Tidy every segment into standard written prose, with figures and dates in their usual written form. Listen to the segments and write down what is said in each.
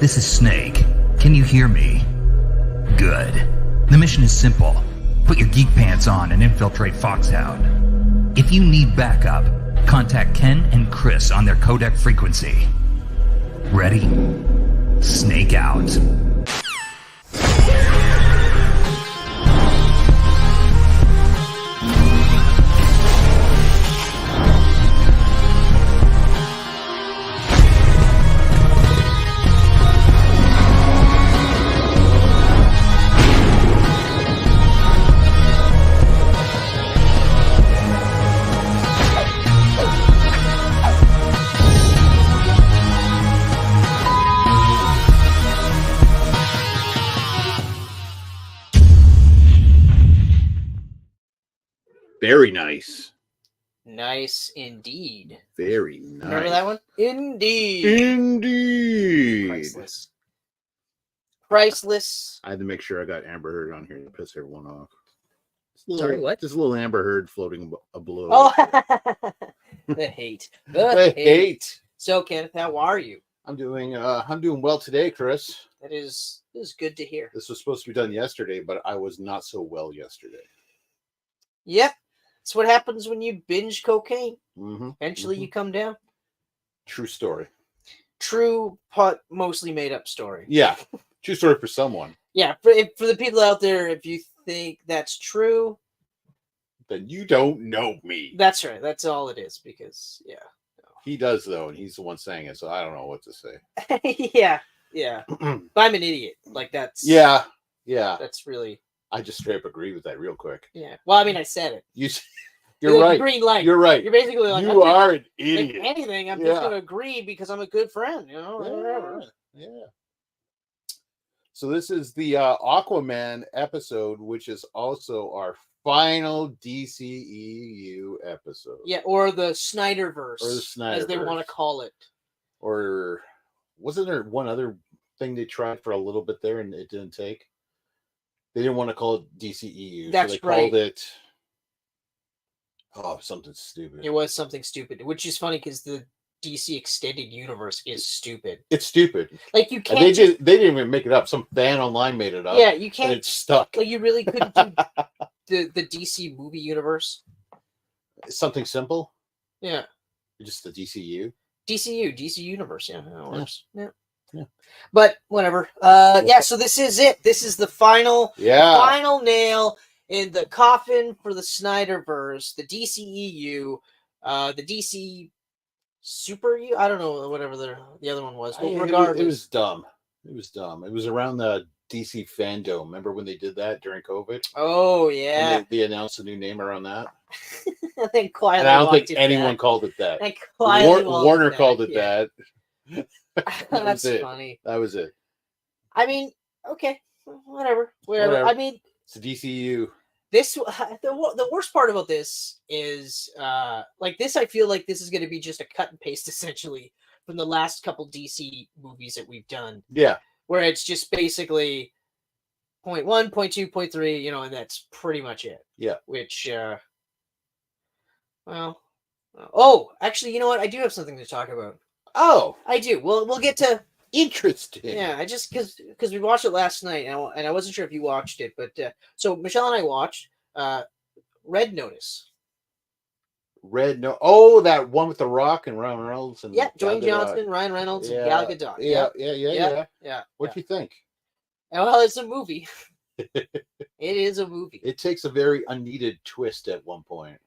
This is Snake. Can you hear me? Good. The mission is simple. Put your geek pants on and infiltrate Foxhound. If you need backup, contact Ken and Chris on their codec frequency. Ready? Snake out. Very nice. Nice indeed. Very nice. Remember that one? Indeed. Indeed. Priceless. Priceless. I had to make sure I got Amber Heard on here to piss everyone off. Sorry, what? Just a little Amber Heard floating below. Oh, the hate. The hate. So, Kenneth, how are you? I'm doing well today, Chris. That is good to hear. This was supposed to be done yesterday, but I was not so well yesterday. Yep. That's what happens when you binge cocaine. Mm-hmm. Eventually you come down. True story. True, but mostly made up story. Yeah. True story for someone. Yeah. For the people out there, if you think that's true, then you don't know me. That's right. That's all it is. Because, yeah. No. He does, though, and he's the one saying it, so I don't know what to say. Yeah. Yeah. But I'm an idiot. Like, that's... Yeah. Yeah. That's really... I just straight up agree with that real quick. Yeah. Well, I mean, I said it. You're right. Green light. You're right. You're basically like, you are an idiot. Like anything, I'm just going to agree because I'm a good friend, you know? Whatever. Yeah. So this is the Aquaman episode, which is also our final DCEU episode. Yeah, or the Snyderverse. Or the Snyderverse. As they want to call it. Or wasn't there one other thing they tried for a little bit there and it didn't take? They didn't want to call it DCEU. That's so they right. called it something stupid. It was something stupid, which is funny because the DC Extended Universe is stupid. It's stupid. Like you can't. They didn't even make it up. Some fan online made it up. Yeah, you can't. And it's stuck. Like you really couldn't do the DC movie universe. Something simple. Yeah. Just the DCU. DC Universe. Yeah, that works. Yeah. Yeah. But whatever. Yeah. So this is it. This is the final. Yeah. Final nail in the coffin for the Snyderverse, the DCEU, the DC Super U. I don't know whatever the other one was. But regardless, it was dumb. It was dumb. It was around the DC Fandom. Remember when they did that during COVID? Oh yeah. And they announced a new name around that. I think quietly. And I don't think anyone called it that. Warner called it that. That's funny. That was it. I mean, okay, whatever. I mean, it's the DCU. This the worst part about this is like this. I feel like this is going to be just a cut and paste essentially from the last couple DC movies that we've done. Yeah, where it's just basically point 1, point 2, point 3, you know, and that's pretty much it. Yeah. Which, well, oh, actually, you know what? I do have something to talk about. Oh, I do. We'll get to. Interesting. Yeah, I just because we watched it last night and I wasn't sure if you watched it, but so Michelle and I watched Red Notice. Oh, that one with The Rock and Ryan Reynolds and Dwayne Johnson, Ryan Reynolds, and Gal Gadot. Yeah. What do you think? Well, it's a movie. It is a movie. It takes a very unneeded twist at one point.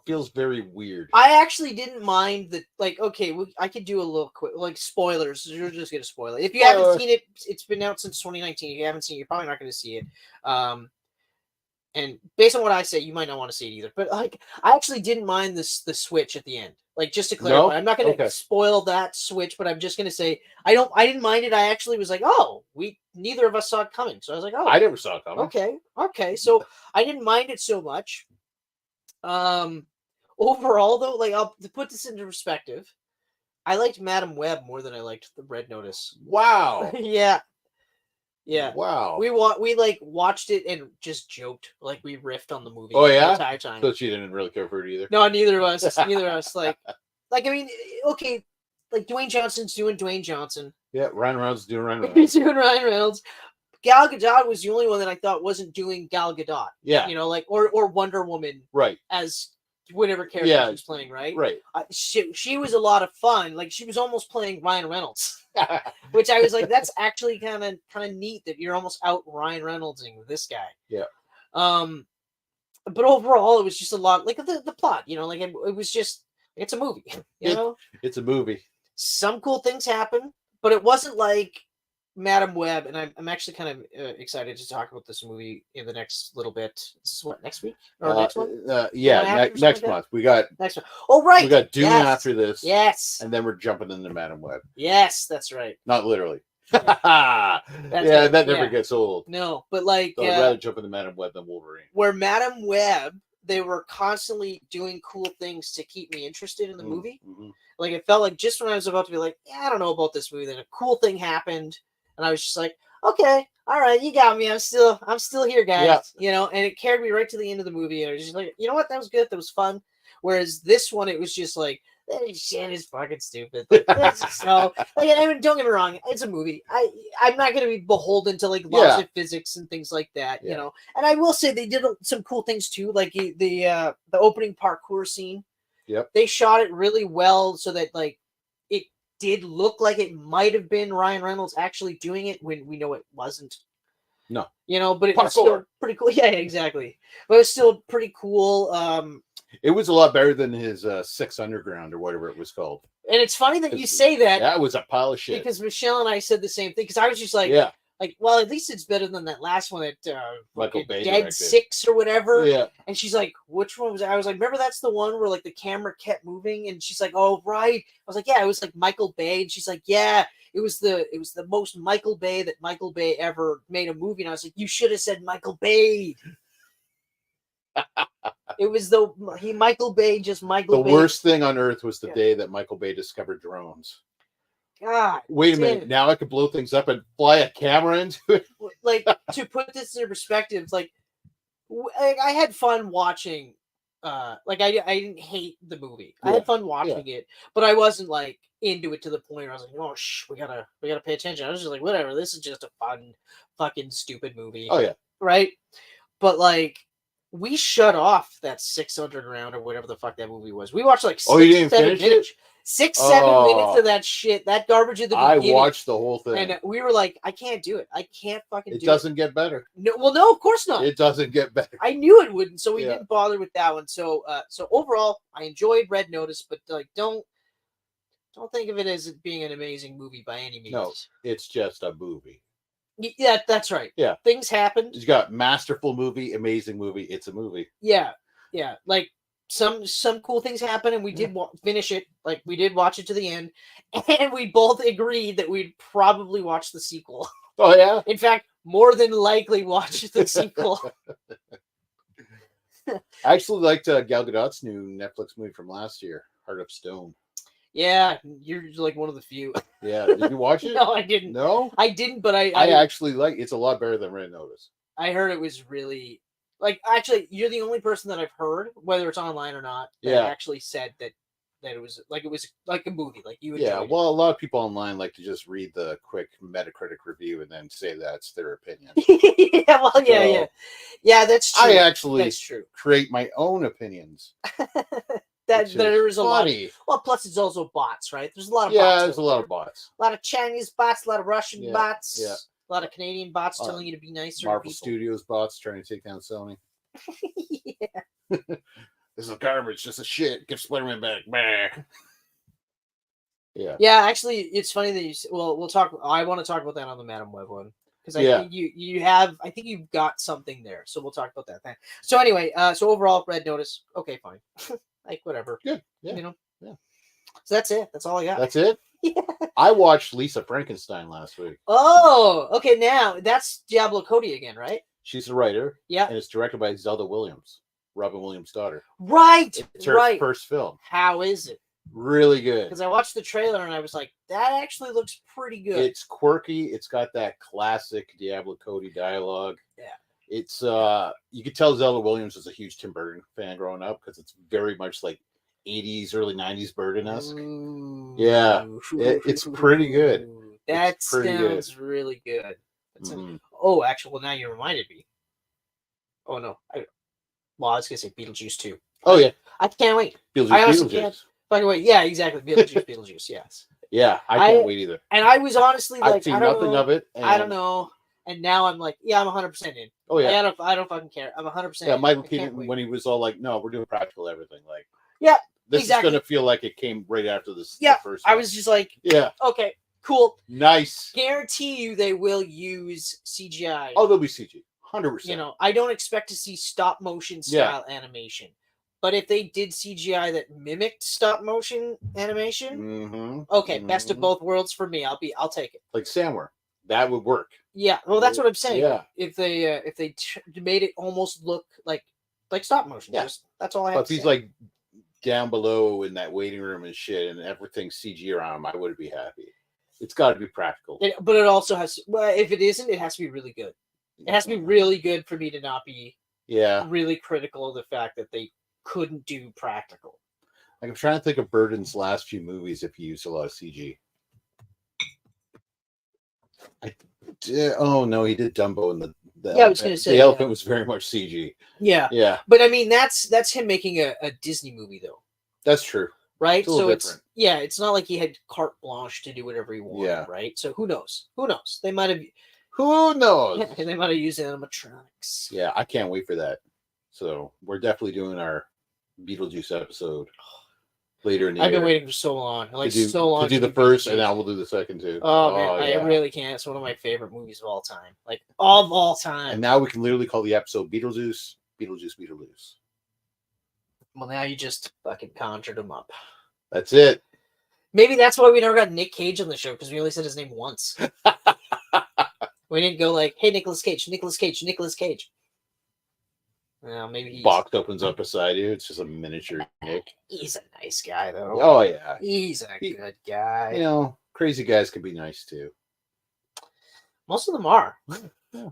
Feels very weird. I actually didn't mind that. Like, okay, I could do a little quick, like spoilers. You're just gonna spoil it. If you haven't seen it, it's been out since 2019. If you haven't seen it, you're probably not going to see it. And based on what I say, you might not want to see it either. But like, I actually didn't mind the switch at the end. Like, just to clarify, I'm not going to spoil that switch, but I'm just going to say I didn't mind it. I actually was like, oh, neither of us saw it coming, so I was like, oh, I never saw it coming. Okay, so I didn't mind it so much. Overall, though, like to put this into perspective, I liked Madam Web more than I liked the Red Notice. Wow. Yeah. Wow. We like watched it and just joked, like we riffed on the movie. Oh yeah. The entire time. So she didn't really care for it either. No, neither of us. Like I mean, okay. like Dwayne Johnson's doing Dwayne Johnson. Yeah, Ryan Reynolds is doing Ryan Reynolds. He's doing Ryan Reynolds. Gal Gadot was the only one that I thought wasn't doing Gal Gadot. Yeah. You know, like or Wonder Woman. Right. As whatever character she's playing, right? Right. She was a lot of fun. Like she was almost playing Ryan Reynolds, which I was like, that's actually kind of neat that you're almost out Ryan Reynoldsing this guy. Yeah. But overall, it was just a lot like the plot. You know, like it was just it's a movie. You know, it's a movie. Some cool things happen, but it wasn't like Madam Web, and I'm actually kind of excited to talk about this movie in the next little bit. This is what, next week or next one? Next month. We got next one. Oh, right. We got Dune after this. Yes. And then we're jumping into Madam Web. Yes, that's right. Not literally. That never gets old. No, but like I'd rather jump into Madam Web than Wolverine. Where Madam Web, they were constantly doing cool things to keep me interested in the movie. Mm-hmm. Like it felt like just when I was about to be like, I don't know about this movie, then a cool thing happened. And I was just like, okay, all right, you got me. I'm still here, guys. Yeah. You know, and it carried me right to the end of the movie. And I was just like, you know what? That was good. That was fun. Whereas this one, it was just like, that shit is fucking stupid. Like, so, like, I mean, don't get me wrong. It's a movie. I'm not going to be beholden to like laws of physics and things like that, you know. And I will say they did some cool things too, like the opening parkour scene. Yep. They shot it really well so that like it did look like it might have been Ryan Reynolds actually doing it when we know it wasn't. No. You know, but it was still pretty cool. Yeah, exactly. But it was still pretty cool. It was a lot better than his Six Underground or whatever it was called. And it's funny that you say that. That was a pile of shit. Because Michelle and I said the same thing. Because I was just like, like, well, at least it's better than that last one that Michael Bay Dead directed. 6 or whatever. Yeah. And she's like, which one was it? I was like, remember that's the one where like the camera kept moving? And she's like, oh, right. I was like, yeah, it was like Michael Bay. And she's like, yeah, it was the most Michael Bay that Michael Bay ever made a movie. And I was like, you should have said Michael Bay. It was Michael Bay, just Michael Bay. The worst thing on earth was the day that Michael Bay discovered drones. God. Wait a minute. Now I can blow things up and fly a camera into it. Like, to put this into perspective, like I had fun watching. Like I didn't hate the movie. I had fun watching it, but I wasn't like into it to the point where I was like, oh, we gotta pay attention. I was just like, whatever. This is just a fun, fucking stupid movie. Oh yeah, right. But like, we shut off that 600 round or whatever the fuck that movie was. We watched like 6-7 minutes. 6-7 minutes of that shit, that garbage at the beginning. I watched the whole thing, and we were like, I can't do it. I can't fucking do it. It doesn't get better. No, well, no, of course not. It doesn't get better. I knew it wouldn't, so we didn't bother with that one. So, so overall, I enjoyed Red Notice, but like, don't think of it as being an amazing movie by any means. No, it's just a movie. Yeah, that's right. Yeah, things happen. You got masterful movie, amazing movie. It's a movie. Yeah, like. Some cool things happen, and we did finish it. Like, we did watch it to the end, and we both agreed that we'd probably watch the sequel. Oh yeah. In fact, more than likely watch the sequel. I actually liked Gal Gadot's new Netflix movie from last year, Heart of Stone. Yeah, you're like one of the few. Yeah, did you watch it? No, I didn't. No, I didn't. But I actually like. It's a lot better than Red Notice. I heard it was really. Like, actually, you're the only person that I've heard, whether it's online or not, that actually said that it was like a movie, like you enjoyed it. Well, a lot of people online like to just read the quick Metacritic review and then say that's their opinion. Yeah, that's true. I actually that's true. Create my own opinions. There is a lot. Well, plus it's also bots, right? There's a lot of bots. There's a lot of bots. A lot of Chinese bots, a lot of Russian bots. Yeah. A lot of Canadian bots telling you to be nicer. Marvel Studios bots trying to take down Sony. This is garbage. Just a shit. Give Spider-Man back. Bah. Yeah. Yeah, actually, it's funny that you. Well, we'll talk. I want to talk about that on the Madam Web one because I think you have. I think you've got something there. So we'll talk about that then. So anyway, so overall, Red Notice. Okay, fine. Like whatever. Good. Yeah. You know. Yeah. So that's it. That's all I got. That's it. Yeah. I watched Lisa Frankenstein last week. Oh, okay. Now that's Diablo Cody again, right? She's the writer. Yeah. And it's directed by Zelda Williams, Robin Williams' daughter. Right. It's her first film. How is it? Really good. Because I watched the trailer and I was like, that actually looks pretty good. It's quirky. It's got that classic Diablo Cody dialogue. Yeah. It's you could tell Zelda Williams was a huge Tim Burton fan growing up because it's very much like 80s, early 90s Burden-esque. Ooh. Yeah, it's pretty good. That It's pretty sounds really good. Mhm. Oh, actually, well, now you reminded me. Oh no, I was gonna say Beetlejuice 2. Oh yeah, I can't wait. Beetlejuice. I honestly Beetlejuice. can't fucking wait. Yeah, exactly. Beetlejuice. Yes. Yeah, I can't wait either. And I was honestly like, I've seen I don't nothing know. of it. I don't know. And now I'm like, yeah, I'm 100% in. Oh yeah, I don't fucking care. I'm 100%. yeah. in. Michael I can't Keaton wait. when he was all like, "No, we're doing practical everything." Like, Yeah, this exactly. is gonna feel like it came right after this. Yeah, the first I one. was just like, yeah, okay, cool. nice. Guarantee you they will use CGI. Oh, there'll be CG, 100%. You know, I don't expect to see stop motion style animation. But if they did CGI that mimicked stop motion animation, okay, best of both worlds for me. I'll take it. Like Samware, that would work. Yeah, well, that's what I'm saying. Yeah. If they made it almost look like stop motion, just that's all I have. But if he's like down below in that waiting room and shit, and everything's CG around him, I would be happy. It's got to be practical. But it also has. Well, if it isn't, it has to be really good. It has to be really good for me to not be really critical of the fact that they couldn't do practical. Like, I'm trying to think of Burden's last few movies if he used a lot of CG. Oh no, he did Dumbo and the I was going to say the elephant was very much CG. Yeah. But I mean, that's him making a Disney movie though. That's true. Right? So different. It's not like he had carte blanche to do whatever he wanted, right? So who knows? They might have Who knows? They might have used animatronics. Yeah, I can't wait for that. So we're definitely doing our Beetlejuice episode later in the year. I've been waiting for so long. To do the first, and now we'll do the second too. Oh man, I really can't. It's one of my favorite movies of all time. Like of all time. And now we can literally call the episode Beetlejuice. Well, now you just fucking conjured him up. That's it. Maybe that's why we never got Nick Cage on the show, because we only said his name once. We didn't go like, hey, Nicolas Cage. Well, maybe he's... Box opens up beside you. It's just a miniature Nick. He's a nice guy, though. Oh, yeah. He's a good guy. You know, crazy guys can be nice, too. Most of them are. Yeah.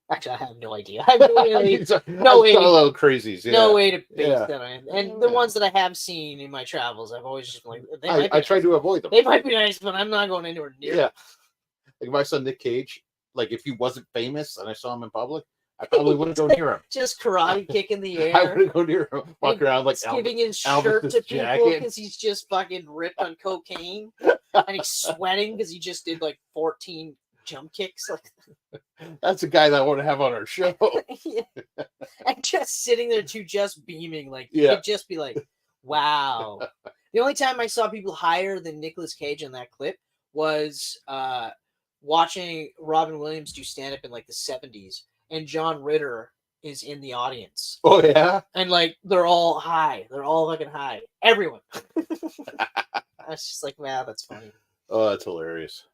Actually, I have no idea. I really, no way. A little crazies. Yeah. No way to base that on. And the ones that I have seen in my travels, I've always just been like, I try to avoid them. They might be nice, but I'm not going anywhere near them. Like if I saw Nick Cage, like if he wasn't famous and I saw him in public, I probably wouldn't go near him. Just karate kick in the air. I wouldn't go near him. Walk around like giving his shirt to people because he's just fucking ripped on cocaine and he's sweating because he just did like 14 jump kicks. That's a guy that I want to have on our show. And just sitting there too, just beaming, like you'd just be like, wow. The only time I saw people higher than Nicolas Cage in that clip was watching Robin Williams do stand-up in like the 70s, and John Ritter is in the audience. Oh yeah? And like they're all high. They're all fucking high. Everyone. I was just like, wow, that's funny. Oh, that's hilarious.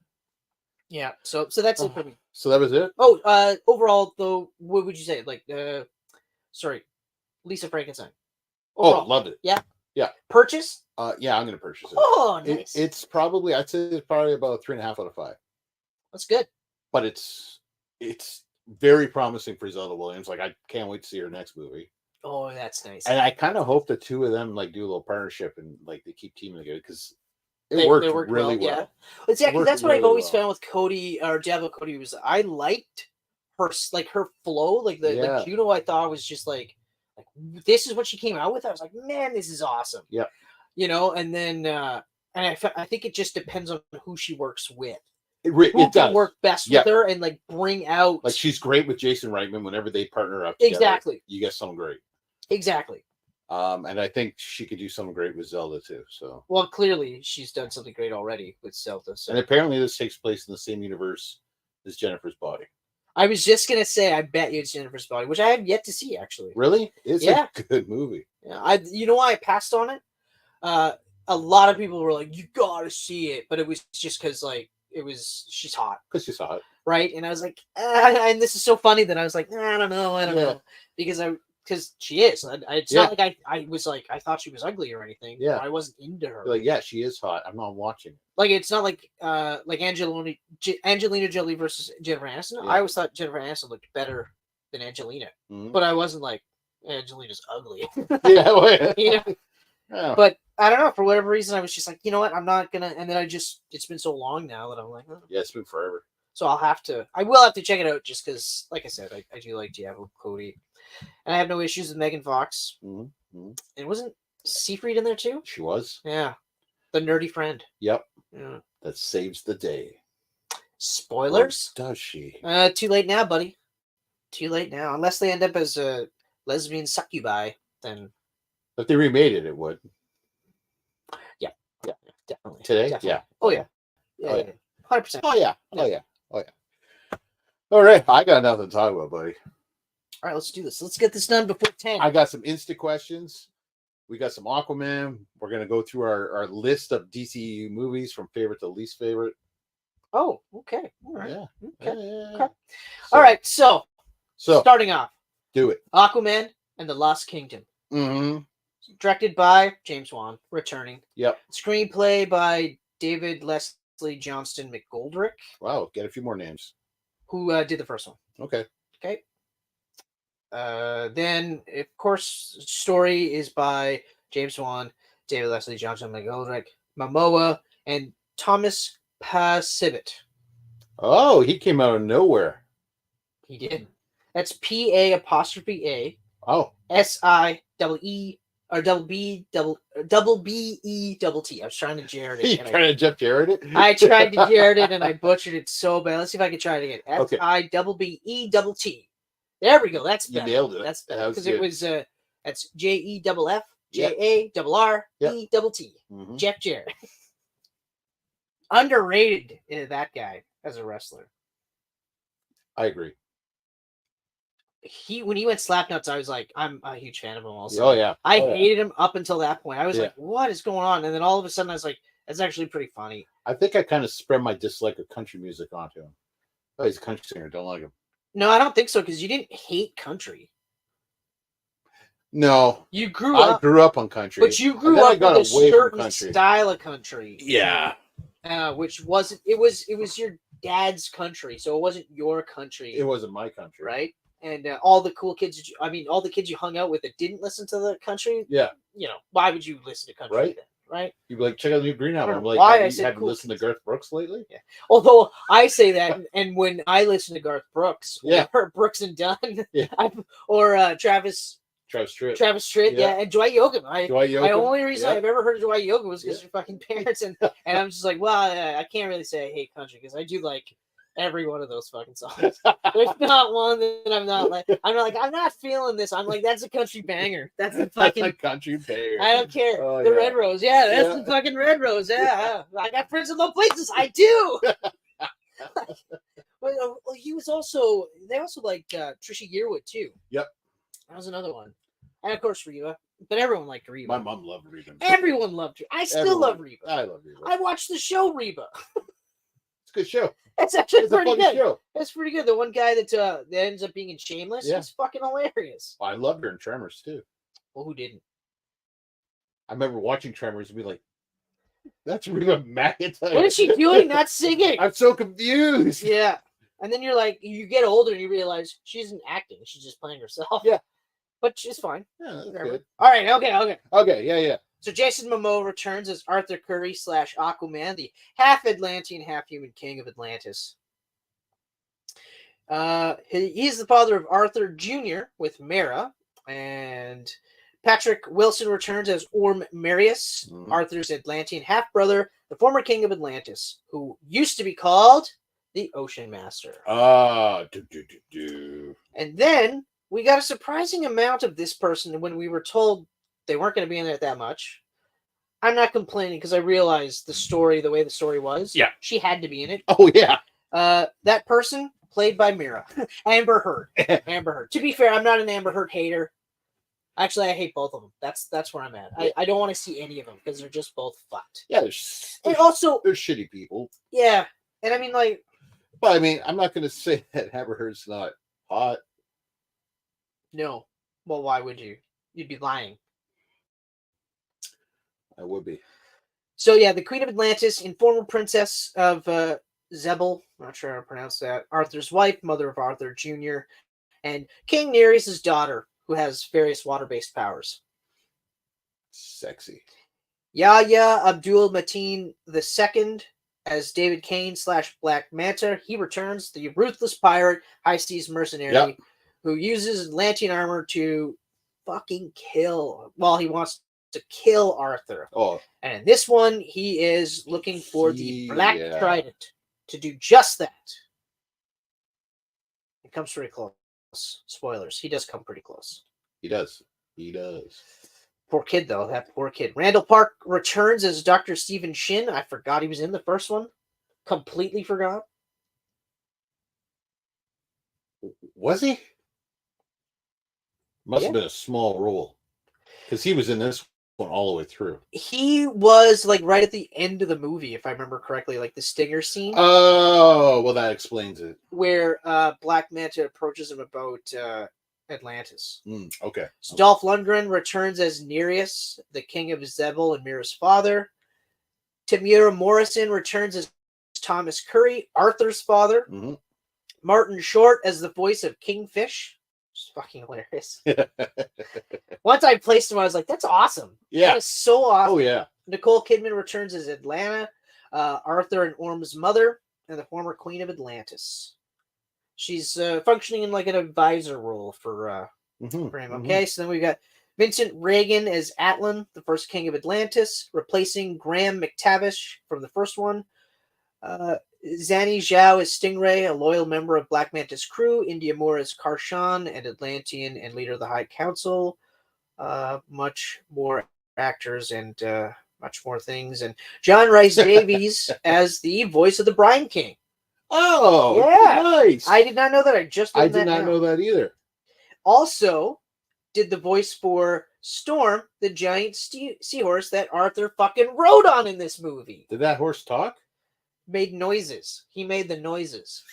Yeah, so that's it for me. So that was it? Oh, overall though, what would you say? Like Lisa Frankenstein. Overall. Oh, loved it. Yeah. Yeah. Purchase? Yeah, I'm gonna purchase it. Oh, nice. It's probably, I'd say it's probably about 3.5 out of 5. That's good. But it's very promising for Zelda Williams. Like I can't wait to see her next movie. Oh, that's nice. And I kind of hope the two of them like do a little partnership and like they keep teaming together because they worked really well. Yeah, because that's what I've always found with Cody or Diablo Cody was I liked her flow, like like Juno. I thought was just like this is what she came out with. I was like, man, this is awesome. Yeah, you know. And then and I think it just depends on who she works with. It does work best with her and like bring out like she's great with Jason Reitman whenever they partner up together. Exactly, you get something great. Exactly. And I think she could do something great with Zelda too. So well, clearly she's done something great already with Zelda. So. And apparently this takes place in the same universe as Jennifer's Body. I was just gonna say, I bet you it's Jennifer's Body, which I have yet to see actually. Really? It's a good movie. Yeah, you know why I passed on it? A lot of people were like, "You gotta see it," but it was just because like she's hot. Because she's hot, right? And I was like, and this is so funny that I was like, I don't know, because she is. It's not like I was like I thought she was ugly or anything. Yeah, I wasn't into her. You're like, she is hot. I'm not watching. Like it's not like Angelina Jolie versus Jennifer Aniston. I always thought Jennifer Aniston looked better than Angelina, but I wasn't like Angelina's ugly. Yeah, you know? Yeah. But I don't know, for whatever reason, I was just like, you know what, I'm not gonna. And then it's been so long now that I'm like, oh. Yeah, it's been forever. So I will have to check it out just because, like I said, I do like Diablo Cody, and I have no issues with Megan Fox. Mm-hmm. And wasn't Seyfried in there too? She was. Yeah, the nerdy friend. Yep. Yeah. That saves the day. Spoilers? Or does she? Too late now, buddy. Too late now. Unless they end up as a lesbian succubi, then. If they remade it, it would. Yeah. Definitely. Today? Definitely. Yeah. Oh yeah. Yeah. 100%. Oh yeah. Oh yeah. Oh yeah. All right, I got nothing to talk about, buddy. All right, let's do this. Let's get this done before 10. I got some Insta questions. We got some Aquaman. We're gonna go through our list of DCEU movies from favorite to least favorite. Oh, okay. All right. Yeah. Okay. Yeah. Okay. All right. So starting off, do it. Aquaman and the Lost Kingdom. Mm-hmm. Directed by James Wan, returning. Yep. Screenplay by David Leslie Johnston McGoldrick. Wow, get a few more names. Who did the first one. Okay. Okay. Then, of course, story is by James Wan, David Leslie Johnston McGoldrick, Momoa, and Thomas Passivit. Oh, he came out of nowhere. He did. That's P-A''A. Oh. S-I-E-E or double B E double T. I was trying to Jared it. You trying to Jeff Jarrett it? I tried to Jared it and I butchered it so bad. Let's see if I can try it again. Okay. S-I-B-B-E-double-T. There we go. That's better. You nailed it. That's better because good. it was that's J-E-F-F J-A-R-R-E-T-T. Mm-hmm. Jeff Jarrett. Underrated, that guy as a wrestler. I agree. When he went Slapnuts, I was like, I'm a huge fan of him also. Oh yeah. I hated him up until that point. I was Yeah. like, what is going on? And then all of a sudden I was like, that's actually pretty funny. I think I kind of spread my dislike of country music onto him. Oh, he's a country singer. Don't like him. No, I don't think so, because you didn't hate country. No. You grew I up. grew up on country. But you grew up with a certain style of country. Yeah. Which wasn't, it was your dad's country, so it wasn't your country. It wasn't my country. Right? And all the cool kids, all the kids you hung out with that didn't listen to the country. Yeah. Why would you listen to country right? then? Right? You'd be like, check out the new Green album. I'm like, why have you listened to Garth Brooks lately? Yeah. Although I say that, and when I listen to Garth Brooks, or Brooks and Dunn, or Travis Tritt, yeah, and Dwight Yoakam. My only reason I've ever heard of Dwight Yoakam was because your fucking parents, and I'm just like, well, I can't really say I hate country because I do like every one of those fucking songs. There's not one that I'm not like. I'm not feeling this. I'm like, that's a country banger. That's the fucking that's a country banger. I don't care. The Red Rose, that's the fucking Red Rose. Yeah, I got friends in low places. I do. Well, he was also. They also liked Trisha Yearwood too. Yep, that was another one, and of course Reba. But everyone liked Reba. My mom loved Reba. Everyone loved her. I still love Reba. I love Reba. I watched the show Reba. It's a good show. It's actually pretty good. Show. It's pretty good. The one guy that ends up being in Shameless is fucking hilarious. I loved her in Tremors too. Well, who didn't? I remember watching Tremors and be like, "That's Reba McEntire." What is she doing? Not singing. I'm so confused. Yeah, and then you're like, you get older and you realize she isn't acting; she's just playing herself. Yeah, but she's fine. Yeah, that's good. All right. Okay. Yeah. So Jason Momoa returns as Arthur Curry / Aquaman, the half Atlantean, half human king of Atlantis. He's the father of Arthur Jr. with Mera, and Patrick Wilson returns as Orm Marius, Arthur's Atlantean half-brother, the former king of Atlantis, who used to be called the Ocean Master. And then we got a surprising amount of this person when we were told they weren't going to be in it that much. I'm not complaining because I realized the way the story was. Yeah. She had to be in it. Oh, yeah. That person played by Mera. Amber Heard. Amber Heard. To be fair, I'm not an Amber Heard hater. Actually, I hate both of them. That's where I'm at. I don't want to see any of them because they're just both fucked. Yeah. And also, they're shitty people. Yeah. And I mean, like. But I mean, I'm not going to say that Amber Heard's not hot. No. Well, why would you? You'd be lying. I would be. So yeah, the Queen of Atlantis and former princess of Zebel, I'm not sure how to pronounce that, Arthur's wife, mother of Arthur Jr., and King Nereus' daughter, who has various water-based powers. Sexy. Yahya Abdul Mateen II as David Kane / Black Manta. He returns, the ruthless pirate, high seas mercenary who uses Atlantean armor to fucking kill. Well, he wants to kill Arthur. Oh, and in this one, he is looking for the Black Trident to do just that. It comes pretty close. Spoilers. He does come pretty close. He does. He does. Poor kid, though. That poor kid. Randall Park returns as Dr. Stephen Shin. I forgot he was in the first one. Completely forgot. Was he? Must have been a small role. Because he was in this one all the way through. He was like right at the end of the movie, if I remember correctly, like the stinger scene. Oh, well, that explains it. Where Black Manta approaches him about Atlantis. Okay. So Dolph Lundgren returns as Nereus, the king of Zebel and Mira's father. Tamura Morrison returns as Thomas Curry, Arthur's father. Mm-hmm. Martin Short as the voice of Kingfish. It's fucking hilarious. Once I placed him, I was like, that's awesome. Yeah. That is so awesome. Oh, yeah. Nicole Kidman returns as Atlanta, Arthur and Orm's mother, and the former queen of Atlantis. She's functioning in like an advisor role for him. Okay, so then we've got Vincent Reagan as Atlan, the first king of Atlantis, replacing Graham McTavish from the first one. Zanny Zhao as Stingray, a loyal member of Black Manta's crew. India Moore as Karshan, an Atlantean and leader of the High Council. Much more actors and much more things. And John Rhys Davies as the voice of the Brine King. Oh, yeah, nice. I did not know that. I did not know that either. Also, did the voice for Storm, the giant seahorse that Arthur fucking rode on in this movie. Did that horse talk? Made noises. He made the noises.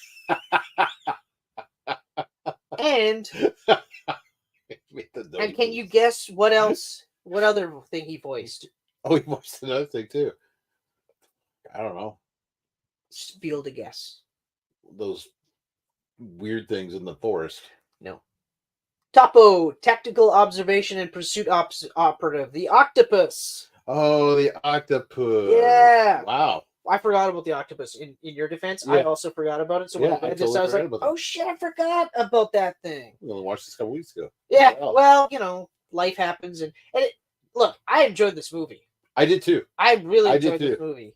and can you guess what else? What other thing he voiced? Oh, he voiced another thing too. I don't know. Just be able to guess. Those weird things in the forest. No. Topo, tactical observation and pursuit operative. The octopus. Oh, the octopus. Yeah. Wow. I forgot about the octopus. In your defense, yeah. I also forgot about it. So when I read this, I was like, oh shit, I forgot about that thing. We only watched this a couple weeks ago. Yeah. Wow. Well, you know, life happens. And look, I enjoyed this movie. I did too. I really enjoyed this movie.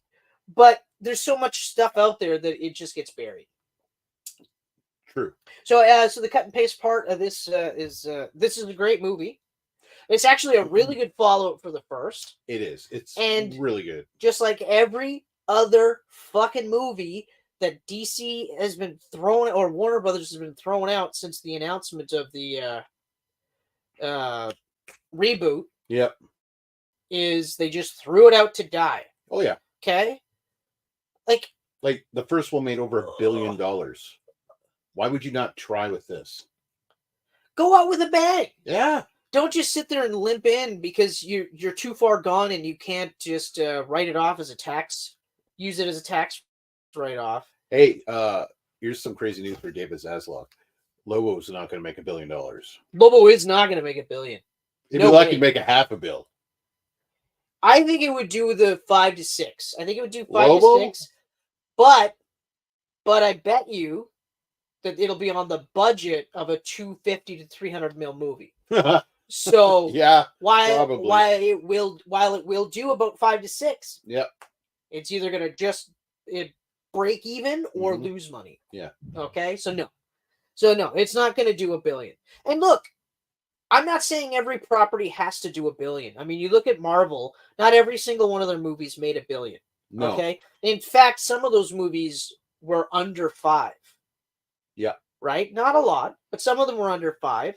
But there's so much stuff out there that it just gets buried. True. So, so the cut and paste part of this is a great movie. It's actually a really good follow-up for the first. It is. It's really good. Just like every other fucking movie that DC has been throwing, or Warner Brothers has been throwing out since the announcement of the reboot. Yep. Is they just threw it out to die. Oh yeah. Okay. Like the first one made over $1 billion. Why would you not try with this? Go out with a bang. Yeah. Don't just sit there and limp in because you're too far gone and you can't just write it off as a tax. Use it as a tax write-off. Hey, here's some crazy news for David Zaslav. Lobo's not going to make $1 billion. Lobo is not going to make $1 billion. It'd be lucky to make $500 million. I think it would do the 5 to 6. I think it would do 5 to 6. But I bet you that it'll be on the budget of a $250 to $300 million movie. So yeah, while it will do about 5 to 6. Yep. It's either gonna just break even or lose money. Yeah. Okay. So no, it's not gonna do $1 billion. And look, I'm not saying every property has to do $1 billion. I mean, you look at Marvel; not every single one of their movies made $1 billion. No. Okay. In fact, some of those movies were under 5. Yeah. Right. Not a lot, but some of them were under 5.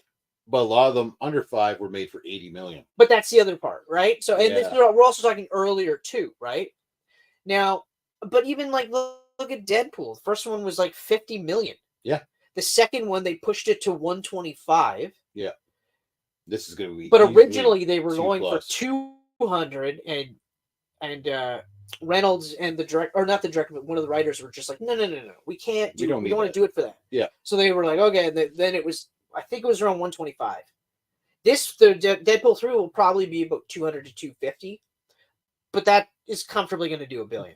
But a lot of them under 5 were made for $80 million. But that's the other part, right? So, and we're also talking earlier too, right? Now, but even like look at Deadpool. The first one was like 50 million. Yeah. The second one they pushed it to 125. Yeah. This is going to be. But originally they were going for 200, and Reynolds and the director, or not the director, but one of the writers were just like, no, we can't do. We don't want to do it for that. Yeah. So they were like, okay. Then it was. I think it was around 125. The Deadpool 3 will probably be about 200 to 250, but that is comfortably going to do $1 billion.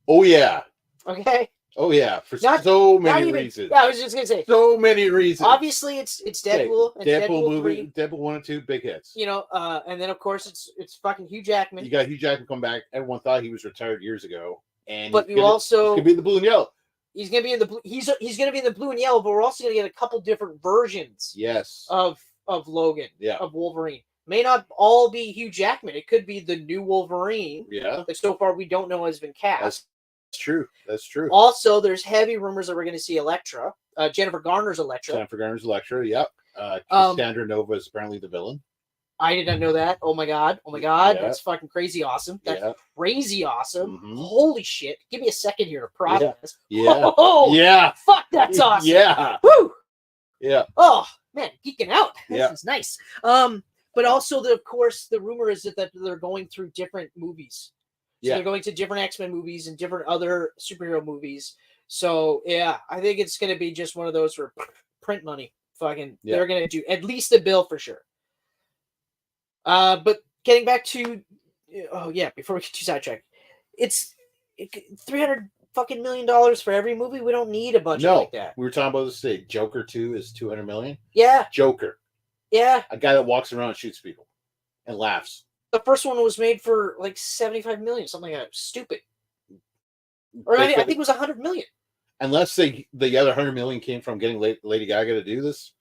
Oh yeah. Okay. Oh yeah. For Not- so many reasons. Yeah, I was just going to say. So many reasons. Obviously, it's Deadpool. Okay, And Deadpool movie, 3, Deadpool 1 and 2, big hits. you know, and then of course it's fucking Hugh Jackman. You got Hugh Jackman come back. Everyone thought he was retired years ago, and But he's he's gonna be in the blue and yellow. He's gonna be in the blue. He's gonna be in the blue and yellow. But we're also gonna get a couple different versions. Yes. Of Logan. Yeah. Of Wolverine. May not all be Hugh Jackman. It could be the new Wolverine. Yeah. That so far we don't know has been cast. That's true. That's true. Also, there's heavy rumors that we're going to see Elektra. Jennifer Garner's Elektra. Jennifer Garner's Elektra. Yep. Cassandra Nova is apparently the villain. I did not know that. Oh my god. Oh my god. Yeah. That's fucking crazy awesome. That's crazy awesome. Mhm. Holy shit. Give me a second here to process. Yeah. Oh, Yeah. fuck, that's awesome. Yeah. Woo. Yeah. Oh man, geeking out. Yeah. This is nice. But also of course the rumor is that they're going through different movies. So they're going to different X-Men movies and different other superhero movies. So yeah, I think it's gonna be just one of those for print money. Fucking they're gonna do at least a bill for sure. But getting back to before we get too sidetracked, it's $300 fucking million for every movie. We don't need a budget like that. We were talking about this today. Joker 2 is $200 million. Yeah. Joker. Yeah. A guy that walks around and shoots people and laughs. The first one was made for like 75 million, something like that. Stupid. Or I think it was 100 million. Unless the other 100 million came from getting Lady Gaga to do this.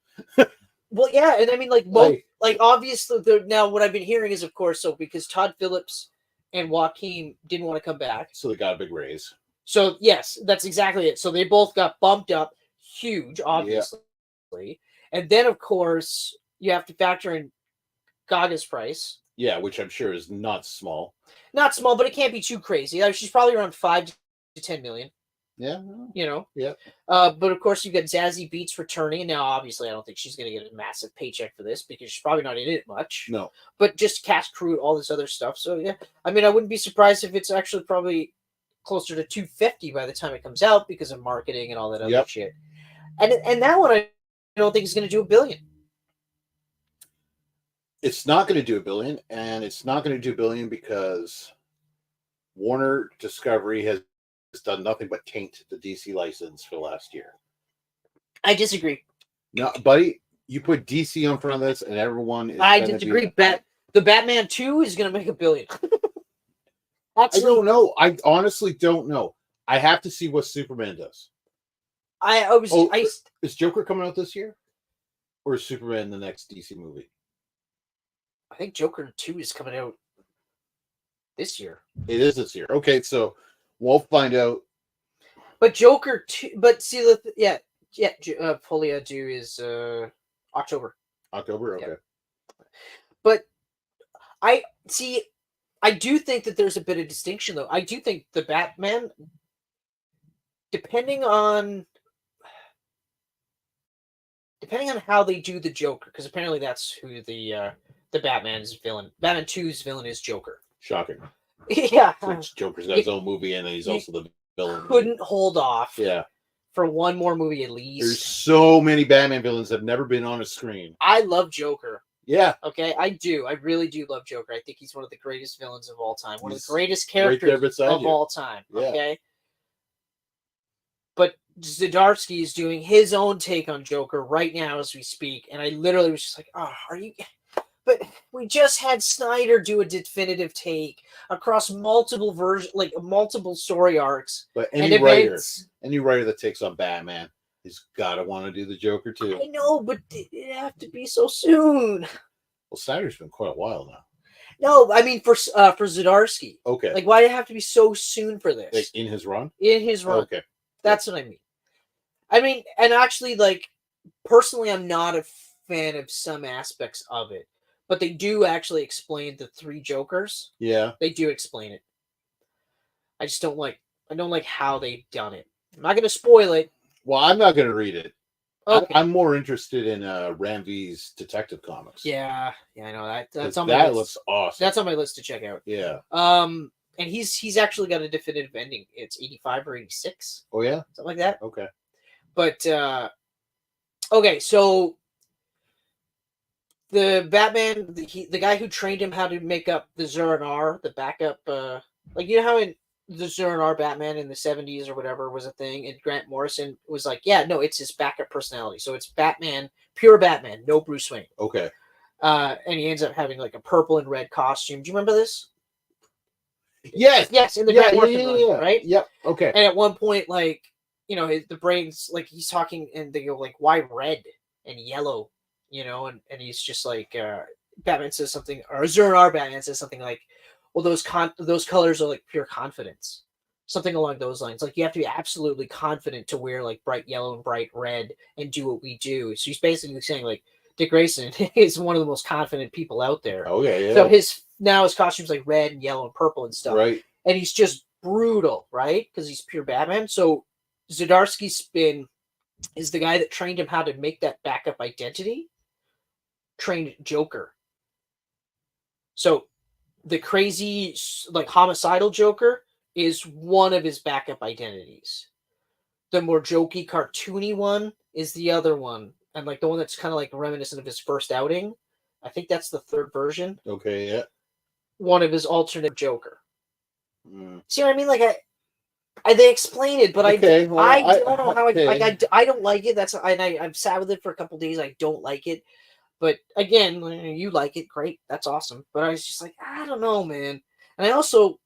Well, yeah, and I mean, like obviously, now what I've been hearing is, of course, so because Todd Phillips and Joaquin didn't want to come back, so they got a big raise. So yes, that's exactly it. So they both got bumped up, huge, obviously, and then of course you have to factor in Gaga's price. Yeah, which I'm sure is not small. Not small, but it can't be too crazy. She's probably around 5 to 10 million. Yeah. You know? Yeah. But of course, you've got Zazie Beetz returning. And now, obviously, I don't think she's going to get a massive paycheck for this because she's probably not in it much. No. But just cast crew, all this other stuff. So, yeah. I mean, I wouldn't be surprised if it's actually probably closer to 250 by the time it comes out because of marketing and all that other shit. And that one, I don't think is going to do $1 billion. It's not going to do $1 billion, and it's not going to do $1 billion because Warner Discovery has done nothing but taint the DC license for the last year. I disagree. No, buddy, you put DC on front of this, and everyone is. I disagree. The Batman 2 is going to make $1 billion. I don't know. I honestly don't know. I have to see what Superman does. Is Joker coming out this year, or is Superman the next DC movie? I think Joker 2 is coming out this year. It is this year. Okay, so we'll find out. But Joker 2, but see, Folia 2 is October. October, okay. Yeah. But I do think that there's a bit of distinction, though. I do think the Batman, depending on how they do the Joker, because apparently that's who the Batman's villain. Batman 2's villain is Joker. Shocking. Yeah. Joker's got his own movie, and then he's also the villain. Couldn't hold off. Yeah. For one more movie at least. There's so many Batman villains that have never been on a screen. I love Joker. Yeah. Okay, I do. I really do love Joker. I think he's one of the greatest villains of all time. One of the greatest characters of all time. Okay. Yeah. But Zdarsky is doing his own take on Joker right now as we speak. And I literally was just like, oh, are you... But we just had Snyder do a definitive take across multiple versions, like multiple story arcs. But any writer that takes on Batman has got to want to do the Joker too. I know, but it have to be so soon. Well, Snyder's been quite a while now. No, I mean for Zdarsky. Okay. Like, why did it have to be so soon for this? Like in his run? In his run. Okay. That's what I mean. I mean, and actually, like, personally, I'm not a fan of some aspects of it. But they do actually explain the 3 Jokers. Yeah. They do explain it. I just don't like how they've done it. I'm not going to spoil it. Well, I'm not going to read it. Okay. I'm more interested in Ram V's Detective Comics. Yeah, I know that's on my my list. Looks awesome. That's on my list to check out. Yeah. And he's actually got a definitive ending. It's 85 or 86. Oh yeah, something like that. Okay. But okay, so the Batman, the guy who trained him how to make up the Zur-En-Arr, the backup, like you know how in the Zur-En-Arr Batman in the 70s or whatever was a thing, and Grant Morrison was like, yeah, no, it's his backup personality. So it's Batman, pure Batman, no Bruce Wayne. Okay. And he ends up having like a purple and red costume. Do you remember this? Yes. Yes, in the Grant Morrison version, right? Yep. Okay. And at one point, like, you know, the brain's like he's talking, and they go like, "Why red and yellow?" You know, and he's just like, Batman says something, or Zur-En-Arr Batman says something like, "Well, those colors are like pure confidence," something along those lines. Like you have to be absolutely confident to wear like bright yellow and bright red and do what we do. So he's basically saying like Dick Grayson is one of the most confident people out there. Okay. Yeah. So his costume's like red and yellow and purple and stuff. Right. And he's just brutal, right? Because he's pure Batman. So Zdarsky's spin is the guy that trained him how to make that backup identity, trained Joker. So the crazy, like, homicidal Joker is one of his backup identities. The more jokey, cartoony one is the other one. And, like, the one that's kind of, like, reminiscent of his first outing. I think that's the third version. Okay, yeah. One of his alternate Joker. See what I mean? Like, they explain it, but I don't know how I don't like it. I'm sad with it for a couple days. I don't like it, but again, you like it, great, that's awesome. But I was just like, I don't know, man. And I'm also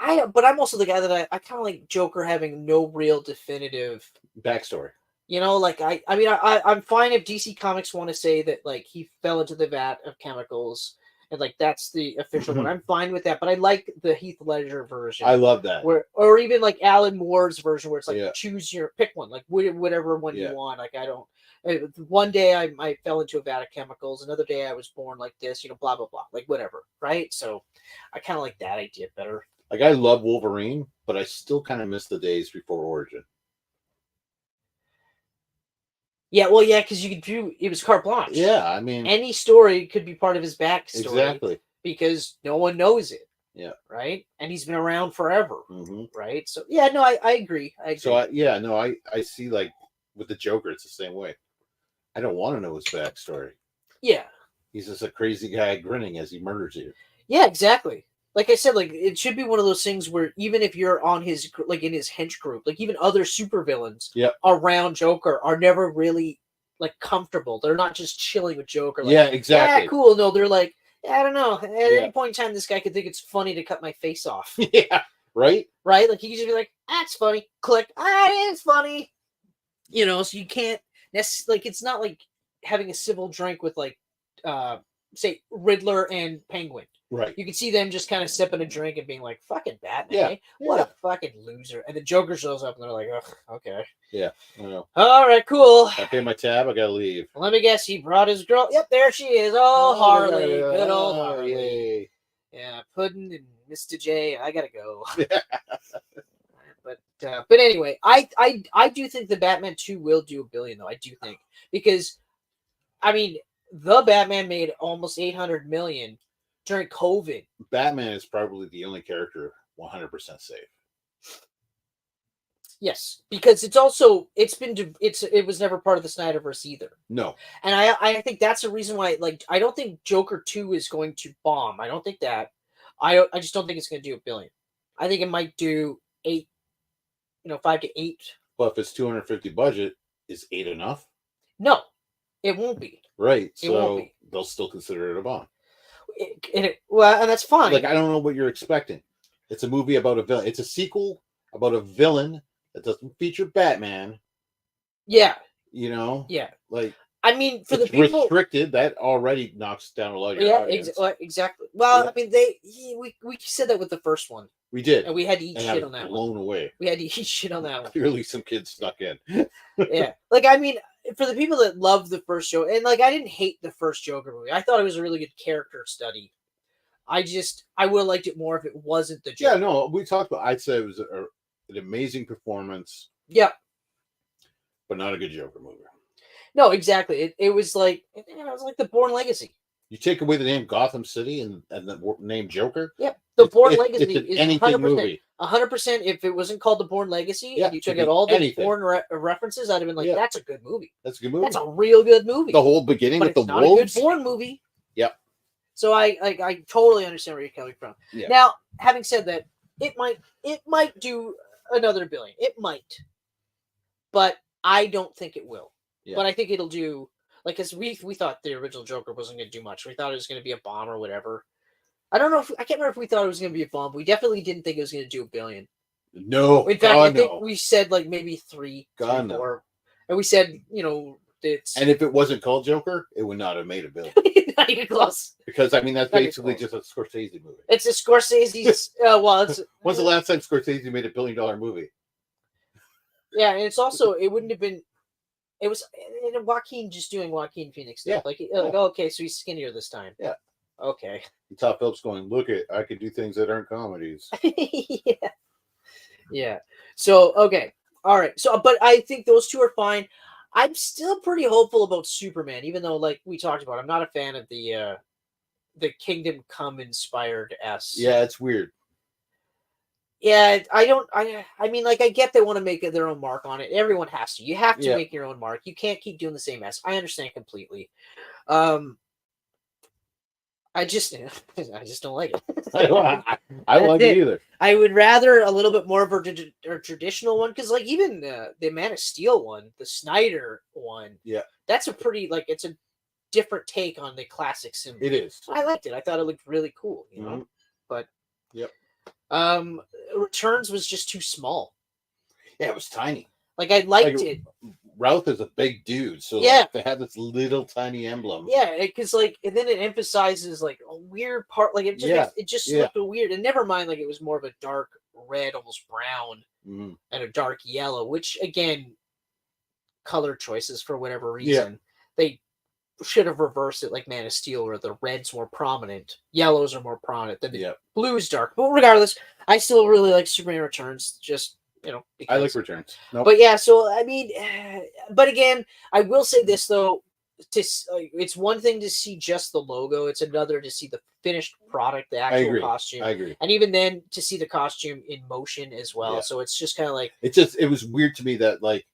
the guy that I kind of like Joker having no real definitive backstory. You know, like I'm fine if DC Comics want to say that like he fell into the vat of chemicals. And like that's the official one. I'm fine with that, but I like the Heath Ledger version. I love that. Or even like Alan Moore's version, where it's like pick one, like whatever one you want. Like I don't. One day I fell into a vat of chemicals. Another day I was born like this. You know, blah blah blah. Like whatever, right? So I kind of like that idea better. Like I love Wolverine, but I still kind of miss the days before Origin. Yeah, well, yeah, because you could do it was carte blanche. Yeah, I mean, any story could be part of his backstory. Exactly. Because no one knows it. Yeah. Right? And he's been around forever. Right? So, yeah, no, I agree. So, I see, like, with the Joker, it's the same way. I don't want to know his backstory. Yeah. He's just a crazy guy grinning as he murders you. Yeah, exactly. Like I said, like it should be one of those things where even if you're on his like in his hench group, like even other supervillains around Joker are never really like comfortable. They're not just chilling with Joker. Like, yeah, exactly. Yeah, cool. No, they're like, I don't know. At any point in time, this guy could think it's funny to cut my face off. Yeah, right. Right. Like he could just be like, that's funny. Click. It is funny. You know, so you can't. Like it's not like having a civil drink with like, say Riddler and Penguin. Right. You can see them just kind of sipping a drink and being like, fucking Batman. Eh? What a fucking loser. And the Joker shows up and they're like, oh, okay. Yeah. I know. All right, cool. I pay my tab. I got to leave. Let me guess. He brought his girl. Yep, there she is. Oh, Harley. Good old Harley. Yay. Yeah, Puddin' and Mr. J. I got to go. But anyway, I do think the Batman 2 will do $1 billion, though. I do think. Because, I mean, the Batman made almost $800 million during COVID. Batman is probably the only character 100% safe. Yes, because it was never part of the Snyderverse either. No. And I think that's the reason why, like, I don't think Joker 2 is going to bomb. I don't think that. I just don't think it's going to do $1 billion. I think it might do 8, 5 to 8. Well, if it's 250 budget, is 8 enough? No, it won't be. Right. So they'll still consider it a bomb. Well, and that's fine. Like, I don't know what you're expecting. It's a movie about a villain. It's a sequel about a villain that doesn't feature Batman. Yeah. Yeah. Like, I mean, for the people restricted, that already knocks down a lot of your audience. Exactly. Well, I mean, we said that with the first one. We did. And we had to eat shit on that blown one. Away. We had to eat shit on that one. Clearly some kids snuck in. Yeah. Like, I mean, for the people that love the first Joker, and like I didn't hate the first Joker movie. I thought it was a really good character study. I would have liked it more if it wasn't the Joker. Yeah, no, we talked about. I'd say it was an amazing performance. Yeah, but not a good Joker movie. No, exactly. It was like the Bourne Legacy. You take away the name Gotham City and the name Joker. Yep. The Bourne it's Legacy an is anything 100%. movie. 100%. If it wasn't called the Bourne Legacy, Yeah, and you it could took out be all the anything. Bourne references, I'd have been like, Yeah. "That's a good movie. That's a good movie. That's a real good movie." The whole beginning but with the it's not wolves. a good Bourne movie. Yep. So I totally understand where you're coming from. Yeah. Now, having said that, it might do another billion. It might, but I don't think it will. Yeah. But I think it'll do. Like, because we thought the original Joker wasn't going to do much. We thought it was going to be a bomb or whatever. I don't know I can't remember if we thought it was going to be a bomb. We definitely didn't think it was going to do $1 billion. No. In fact, I think we said like maybe 3, 4. And we said, it's. And if it wasn't called Joker, it would not have made $1 billion. Not even close. Because I mean, that's basically just a Scorsese movie. It's a Scorsese's. When's the last time Scorsese made $1 billion movie? Yeah, and it's also it wouldn't have been. It was Joaquin just doing Joaquin Phoenix stuff. Yeah. Like, okay, so he's skinnier this time. Yeah. Okay. Todd Phillips going, look I could do things that aren't comedies. Yeah. Yeah. So okay. All right. So, but I think those two are fine. I'm still pretty hopeful about Superman, even though, like we talked about, I'm not a fan of the Kingdom Come inspired S. Yeah, it's weird. Yeah, I mean, like, I get they want to make their own mark on it. Everyone has to. You have to make your own mark. You can't keep doing the same S. I understand completely. I just don't like it. I don't like it either. I would rather a little bit more of a traditional one, because like even the Man of Steel one, the Snyder one, that's a pretty it's a different take on the classic symbol. It is. I liked it. I thought it looked really cool, But Returns was just too small. Yeah, it was tiny. Like, I liked it. Routh is a big dude, so they had this little tiny emblem. Yeah, because and then it emphasizes like a weird part. Like it just looked weird. And never mind, like it was more of a dark red, almost brown, and a dark yellow. Which again, color choices for whatever reason, they should have reversed it, like Man of Steel, where the red's more prominent, yellows are more prominent, then the blue's dark. But regardless, I still really like Superman Returns. Just because. I like Returns. Nope. But yeah, so I mean, but again, I will say this though: it's one thing to see just the logo; it's another to see the finished product, the actual costume. I agree. And even then, to see the costume in motion as well. Yeah. So it's just kind of like it was weird to me that like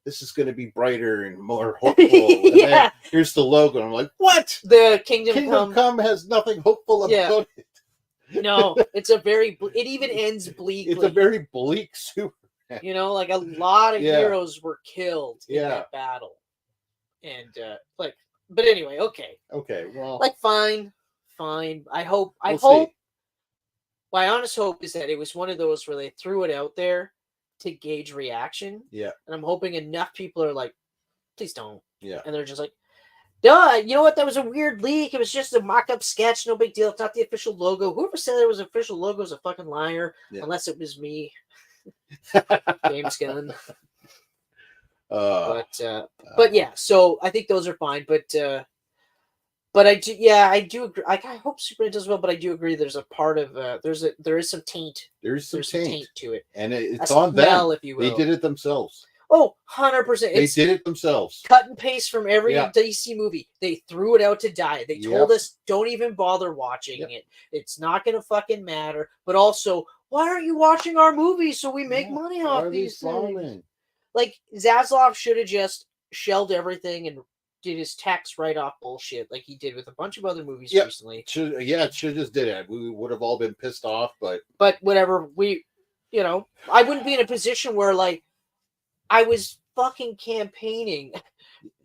this is going to be brighter and more hopeful. And then here's the logo. And I'm like, what? The Kingdom Come has nothing hopeful about it. No, it's a very. It even ends bleakly. It's a very bleak Superman. Like a lot of heroes were killed in that battle, and but anyway, okay, well, like fine. I hope. My honest hope is that it was one of those where they threw it out there to gauge reaction. Yeah, and I'm hoping enough people are like, please don't. Yeah, and they're just like, duh, you know what? That was a weird leak. It was just a mock-up sketch. No big deal. It's not the official logo. Whoever said there was an official logo is a fucking liar, unless it was me. James Gunn. But yeah, so I think those are fine. But I do agree. I hope Superman does well, but I do agree. There's a part of there is some taint. There's some taint to it, and it's on them. If you will. They did it themselves. Oh, 100%. They did it themselves. Cut and paste from every DC movie. They threw it out to die. They told us, don't even bother watching it. It's not going to fucking matter. But also, why aren't you watching our movies so we make money off these things? Like, Zaslav should have just shelled everything and did his tax write-off bullshit like he did with a bunch of other movies recently. It should have just did it. We would have all been pissed off, but whatever. I wouldn't be in a position where, like, I was fucking campaigning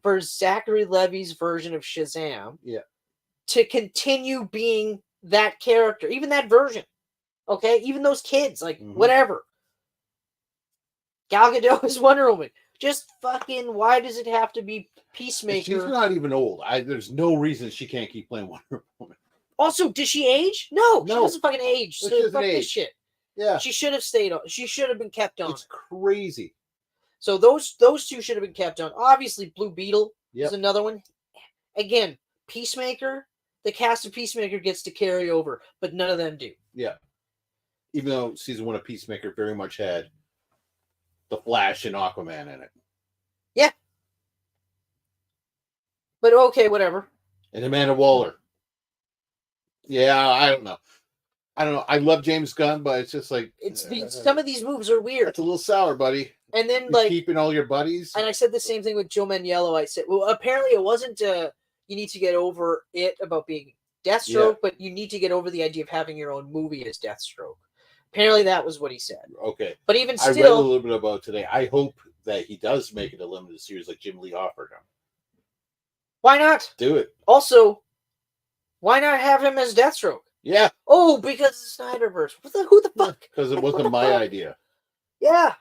for Zachary Levi's version of Shazam to continue being that character, even that version. Okay? Even those kids, like, whatever. Gal Gadot is Wonder Woman. Just fucking, why does it have to be Peacemaker? She's not even old. There's no reason she can't keep playing Wonder Woman. Also, does she age? No. She doesn't fucking age. So fuck this shit. Yeah. She should have stayed on. She should have been kept on. It's crazy. So those two should have been kept on. Obviously, Blue Beetle is another one. Again, Peacemaker, the cast of Peacemaker gets to carry over, but none of them do. Yeah. Even though season 1 of Peacemaker very much had the Flash and Aquaman in it. Yeah. But okay, whatever. And Amanda Waller. Yeah, I don't know. I love James Gunn, but it's just like some of these moves are weird. It's a little sour, buddy. And then You're keeping all your buddies. And I said the same thing with Joe Maniello. I said, well, apparently it wasn't you need to get over it about being Deathstroke, but you need to get over the idea of having your own movie as Deathstroke. Apparently that was what he said. Okay. But even still, I read a little bit about it today. I hope that he does make it a limited series like Jim Lee offered him. Why not? Do it. Also, why not have him as Deathstroke? Yeah. Oh, because the Snyderverse. Who the fuck? Because it wasn't my idea. Yeah.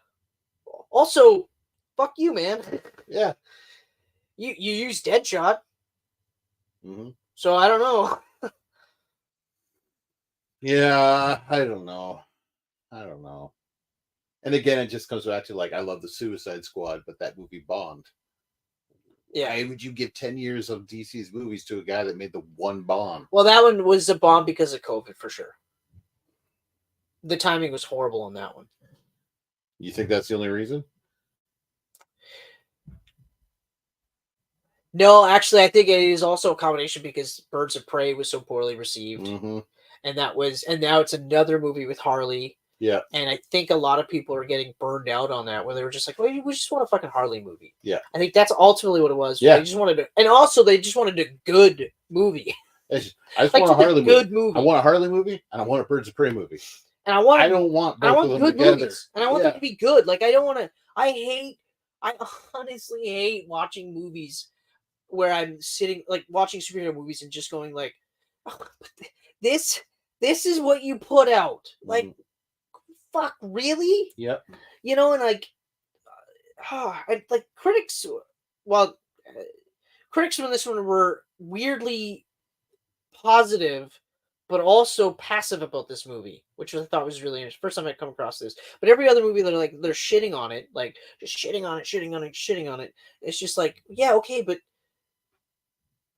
Also, fuck you, man. Yeah. You use Deadshot. Mm-hmm. So I don't know. Yeah, I don't know. And again, it just comes back to like I love the Suicide Squad, but that movie bombed. Yeah. Why would you give 10 years of DC's movies to a guy that made the one bomb? Well, that one was a bomb because of COVID for sure. The timing was horrible on that one. You think that's the only reason? No, actually, I think it is also a combination because Birds of Prey was so poorly received, Mm-hmm. and now it's another movie with Harley. Yeah, and I think a lot of people are getting burned out on that, where they were just like, "Well, we just want a fucking Harley movie." Yeah, I think that's ultimately what it was. Yeah, they just wanted to, and also they just wanted a good movie. I just want a Harley movie. I want a Harley movie, and I want a Birds of Prey movie. And I don't want both of them good together. Movies, and I want them to be good. Like I don't want to. I honestly hate watching movies where I'm sitting like watching superhero movies and just going like, oh, this is what you put out. Like, fuck, really? Yep. You know, and like, like critics. Well, critics on this one were weirdly positive, but also passive about this movie, which I thought was really interesting. First time I'd come across this. But every other movie, they're shitting on it, like just shitting on it. It's just like, yeah, okay, but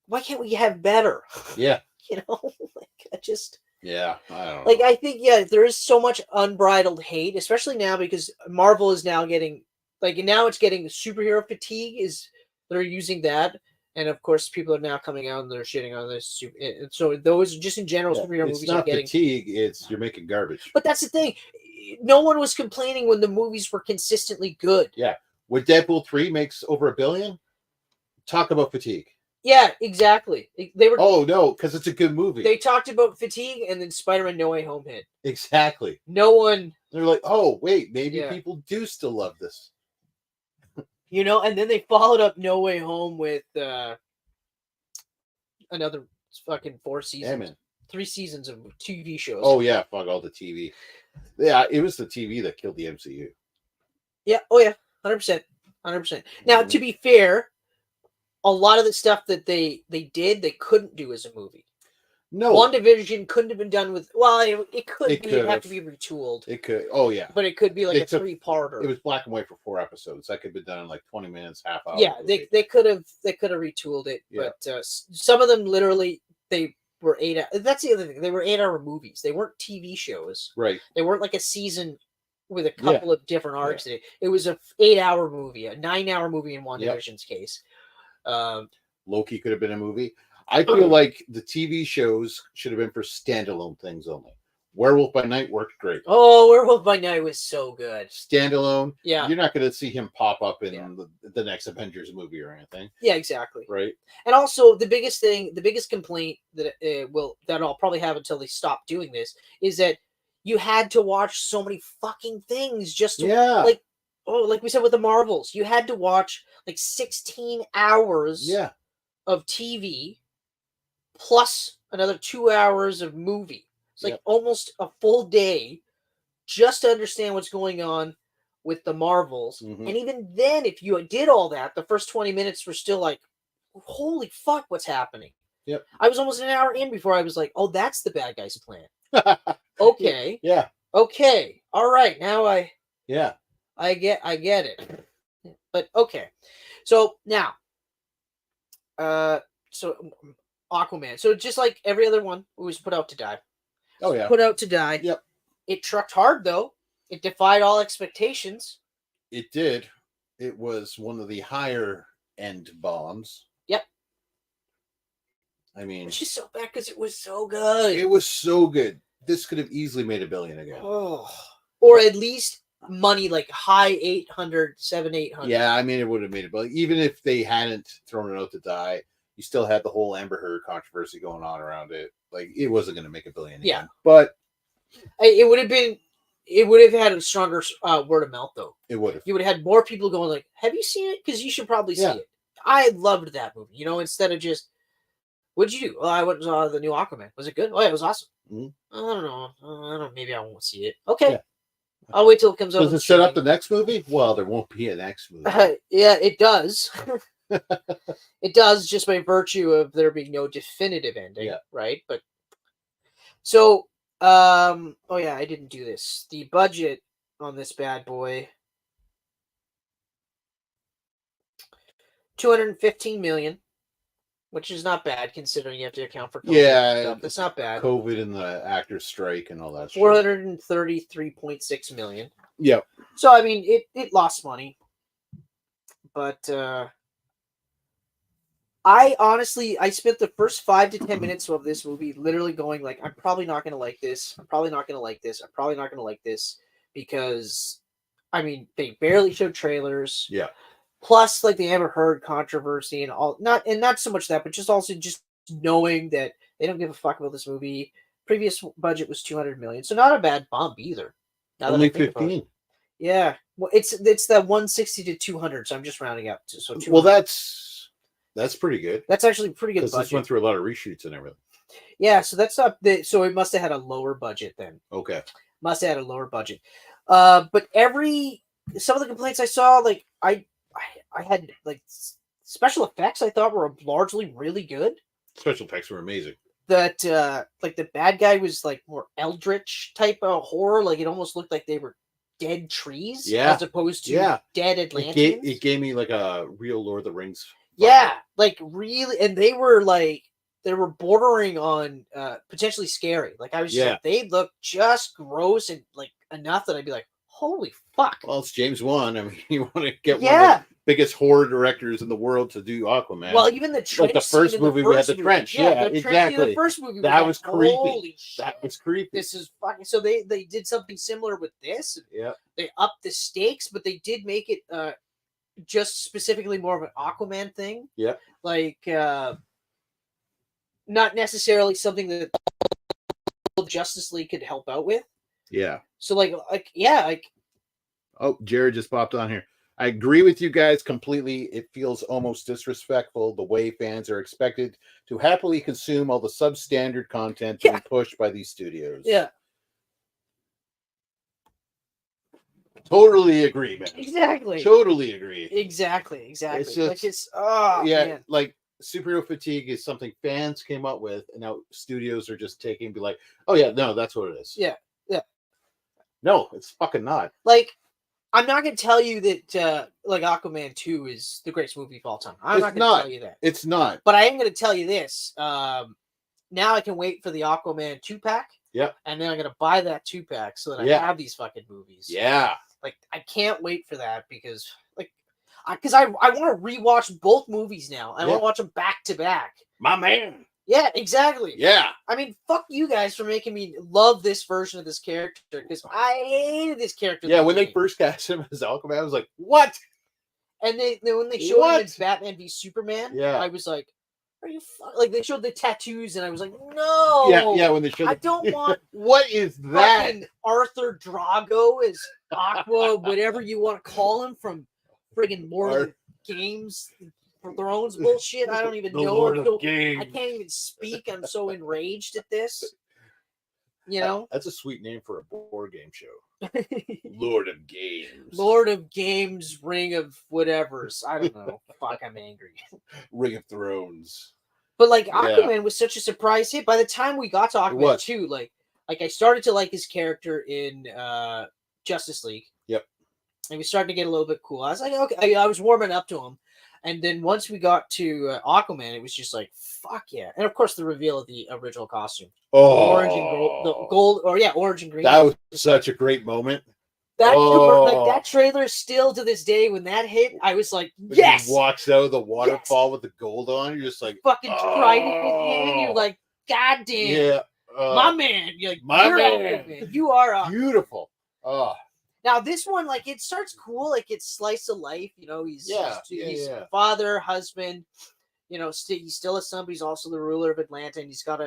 why can't we have better? Yeah. You know, like I just. Yeah, I don't know. Like I think there is so much unbridled hate, especially now because Marvel is now getting it's getting superhero fatigue. They're using that. And of course, people are now coming out and they're shitting on this. So those, just in general, superhero movies are getting fatigue. It's you're making garbage. But that's the thing. No one was complaining when the movies were consistently good. Yeah, when Deadpool 3 makes over $1 billion, talk about fatigue. Yeah, exactly. They were. Oh no, because it's a good movie. They talked about fatigue, and then Spider-Man: No Way Home hit. Exactly. No one. They're like, oh wait, maybe people do still love this. You know, and then they followed up No Way Home with another fucking 4 seasons. Damn 3 seasons of TV shows. Oh yeah, fuck all the TV. Yeah, it was the TV that killed the MCU. Yeah. Oh yeah. 100%. 100%. Now, to be fair, a lot of the stuff that they did, they couldn't do as a movie. No. WandaVision couldn't have been done with. Well, it could. It'd have to be retooled. It could. Oh yeah. But it could be like a 3-parter. It was black and white for 4 episodes. That could have been done in like 20 minutes, half hour. Yeah, they could have retooled it, but some of them literally they were 8. That's the other thing. They were 8-hour movies. They weren't TV shows. Right. They weren't like a season with a couple of different arcs. Yeah. It was a 8-hour movie, a 9-hour movie in WandaVision's case. Loki could have been a movie. I feel like the TV shows should have been for standalone things only. Werewolf by Night worked great. Oh, Werewolf by Night was so good. Standalone. Yeah. You're not going to see him pop up in the next Avengers movie or anything. Yeah, exactly. Right. And also the biggest complaint that that I'll probably have until they stop doing this is that you had to watch so many fucking things just to like we said with the Marvels, you had to watch like 16 hours of TV plus another 2 hours of movie. It's like almost a full day just to understand what's going on with the Marvels. Mm-hmm. And even then, if you did all that, the first 20 minutes were still like, holy fuck, what's happening? Yep. I was almost an hour in before I was like, oh, that's the bad guy's plan. Okay. Yeah. Okay. All right. Now I get it. But okay. So now, so Aquaman. So just like every other one, it was put out to die. Oh yeah. Put out to die. Yep. It trucked hard though. It defied all expectations. It did. It was one of the higher end bombs. Yep. I mean, It's just so bad because it was so good. it was so good. This could have easily made $1 billion again. Oh, or at least money like high 800, 800. Yeah, I mean, it would have made it. But even if they hadn't thrown it out to die, you still had the whole Amber Heard controversy going on around it. Like, it wasn't going to make $1 billion again. But it would have been. It would have had a stronger word of mouth, though. It would have. You would have had more people going like, "Have you seen it? Because you should probably see it." I loved that movie. You know, instead of just, "What'd you do?" "Well, I went and saw the new Aquaman. Was it good?" "Oh, yeah, it was awesome." Mm-hmm. I don't know. I don't know. Maybe I won't see it. Okay. Yeah. I'll wait till it comes out. Does it set up the next movie? Well, there won't be a next movie. Yeah, it does. It does, just by virtue of there being no definitive ending, right? But so, oh yeah, I didn't do this. The budget on this bad boy, $215 million, which is not bad considering you have to account for COVID and stuff. It's not bad. COVID and the actors' strike and all that. $433.6 million. Yep. So I mean, it lost money, but I honestly spent the first 5 to 10 minutes of this movie literally going like, I'm probably not going to like this. I'm probably not going to like this. I'm probably not going to like this, because I mean, they barely showed trailers. Yeah. Plus, like, the Amber Heard controversy and all, not so much that, but just also just knowing that they don't give a fuck about this movie. Previous budget was $200 million, so not a bad bump either. Only 15. Yeah, well, it's the 160 to 200, so I'm just rounding up to so. 200. Well, that's pretty good. That's actually pretty good. Because this went through a lot of reshoots and everything. Yeah, so that's up. So it must have had a lower budget then. Okay. Must have had a lower budget. But some of the complaints I saw, like I had like special effects I thought were largely really good. Special effects were amazing. That like the bad guy was like more eldritch type of horror. Like it almost looked like they were dead trees, as opposed to dead Atlanteans. It gave me like a real Lord of the Rings vibe. Yeah, like really, and they were bordering on potentially scary. Like I was just like, they look just gross and like enough that I'd be like, holy fuck. Well, it's James Gunn. I mean, you want to get one of the biggest horror directors in the world to do Aquaman. Well, even the trench, like the first movie, we had the trench. Yeah, exactly. The first movie, that was creepy. Holy shit. That was creepy. This is fucking. So they did something similar with this. Yeah, they upped the stakes, but they did make it just specifically more of an Aquaman thing. Yeah, like not necessarily something that Justice League could help out with. Yeah. So like. Oh, Jared just popped on here. I agree with you guys completely. It feels almost disrespectful the way fans are expected to happily consume all the substandard content being pushed by these studios. Yeah. Totally agree, man. Exactly. Totally agree. Exactly. It's just, man. Like superhero fatigue is something fans came up with, and now studios are just taking and be like, oh yeah, no, that's what it is. Yeah. Yeah. No, it's fucking not. Like, I'm not going to tell you that like Aquaman 2 is the greatest movie of all time. I'm not going to tell you that. It's not. But I am going to tell you this. Now I can wait for the Aquaman 2-pack. Yep. And then I'm going to buy that 2-pack so that I have these fucking movies. Yeah. Like, I can't wait for that because I want to rewatch both movies now. I want to watch them back to back. My man. Yeah, exactly. Yeah. I mean, fuck you guys for making me love this version of this character because I hated this character. Yeah, when they first cast him as Aquaman, I was like, what? And when they showed him as Batman v Superman, I was like, are you like they showed the tattoos and I was like, no. Yeah, when they showed I don't want what is that? Arthur Drago as Aqua, whatever you want to call him from friggin' Lord of Games Thrones bullshit. I don't even know. I can't even speak. I'm so enraged at this. You know? That's a sweet name for a board game show. Lord of Games. Lord of Games, Ring of whatevers. I don't know. Fuck, I'm angry. Ring of Thrones. But like Aquaman was such a surprise hit. By the time we got to Aquaman 2, like I started to like his character in Justice League. Yep. And we started to get a little bit cool. I was like, okay, I was warming up to him. And then once we got to Aquaman, it was just like, fuck yeah. And of course, the reveal of the original costume. Oh. Orange and gold. Orange and green. That was such a great moment. That trailer still to this day, when that hit, I was like, yes! He walks out of the waterfall with the gold on. You're just like, fucking trident in hand. You're like, God damn. Yeah. My man. You're like, my you're man. Aquaman. You are Aquaman. Beautiful. Oh. Now this one, like, it starts cool, like it's slice of life. You know, he's father, husband. You know, he's still a son, but he's also the ruler of Atlanta, and he's got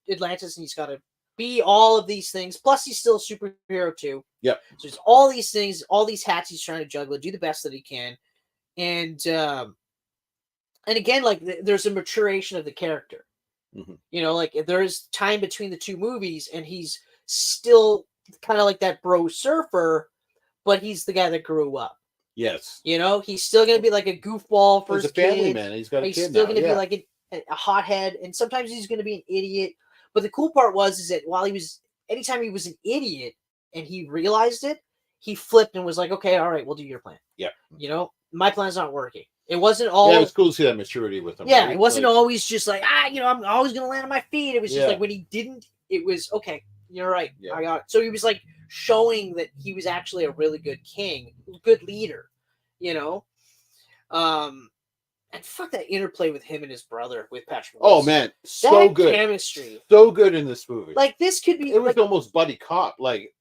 Atlantis, and he's got to be all of these things. Plus, he's still a superhero too. Yep. So there's all these things, all these hats he's trying to juggle, do the best that he can, and again, like there's a maturation of the character. Mm-hmm. You know, like there is time between the two movies, and he's still kind of like that bro surfer, but he's the guy that grew up. Yes. You know, he's still going to be like a goofball for he's his a family kid. man. He's got a he's kid still now. going to be like a hothead, and sometimes he's going to be an idiot. But the cool part is that anytime he was an idiot and he realized it, he flipped and was like, okay, all right, we'll do your plan. Yeah. You know, my plan's not working. It wasn't all. Yeah, it was cool to see that maturity with him. Yeah, right? it wasn't always just like, you know, I'm always going to land on my feet. It was just like when he didn't, it was, okay, you're right. Yeah. I got it. So he was like showing that he was actually a really good king, good leader, you know? And fuck that interplay with him and his brother with Patrick Wilson. Oh man, so good chemistry, so good in this movie. Like this could be. It was almost buddy cop. Like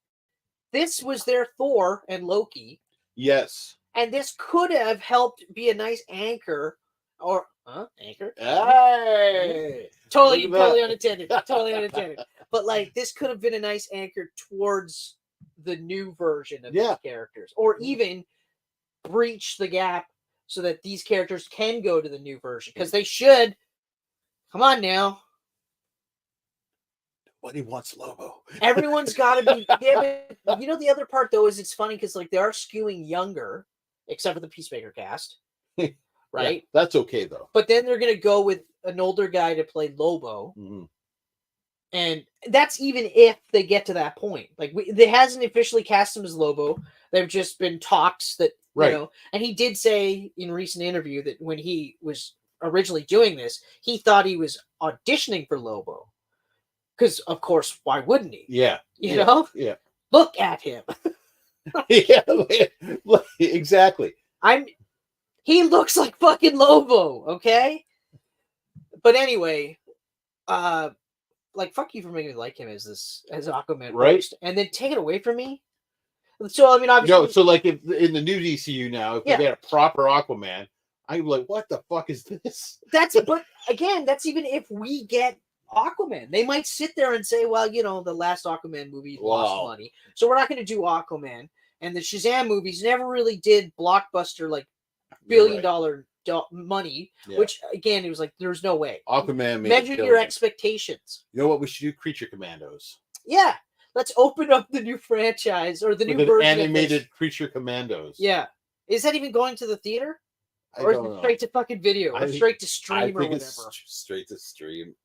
this was their Thor and Loki. Yes. And this could have helped be a nice anchor, or anchor. Hey, totally unintended. Totally unintended. But like this could have been a nice anchor towards the new version of these characters, or even breach the gap so that these characters can go to the new version, because they should. Come on now. Nobody wants Lobo. Everyone's got to be. Yeah, but you know, the other part though is it's funny because like they are skewing younger, except for the Peacemaker cast, right? Yeah, that's okay though. But then they're gonna go with an older guy to play Lobo, and that's even if they get to that point. Like they hasn't officially cast him as Lobo. There've just been talks that. You know, and he did say in a recent interview that when he was originally doing this, he thought he was auditioning for Lobo. Because, of course, why wouldn't he? Yeah. You know? Yeah. Look at him. Yeah, exactly. He looks like fucking Lobo, okay? But anyway, like, fuck you for making me like him as Aquaman. Right. First, and then take it away from me. So I mean, obviously, no. So like, if in the new DCU now, if they had a proper Aquaman, I'd be like, "What the fuck is this?" But again, that's even if we get Aquaman. They might sit there and say, "Well, you know, the last Aquaman movie lost money, so we're not going to do Aquaman." And the Shazam movies never really did blockbuster like billion-dollar money, which again, it was like there's no way. Aquaman measure your expectations. You know what we should do? Creature Commandos. Yeah. Let's open up the new franchise or the new version animated Creature Commandos. Yeah. Is that even going to the theater? Or is it straight to fucking video? Or straight to stream or whatever? It's straight to stream.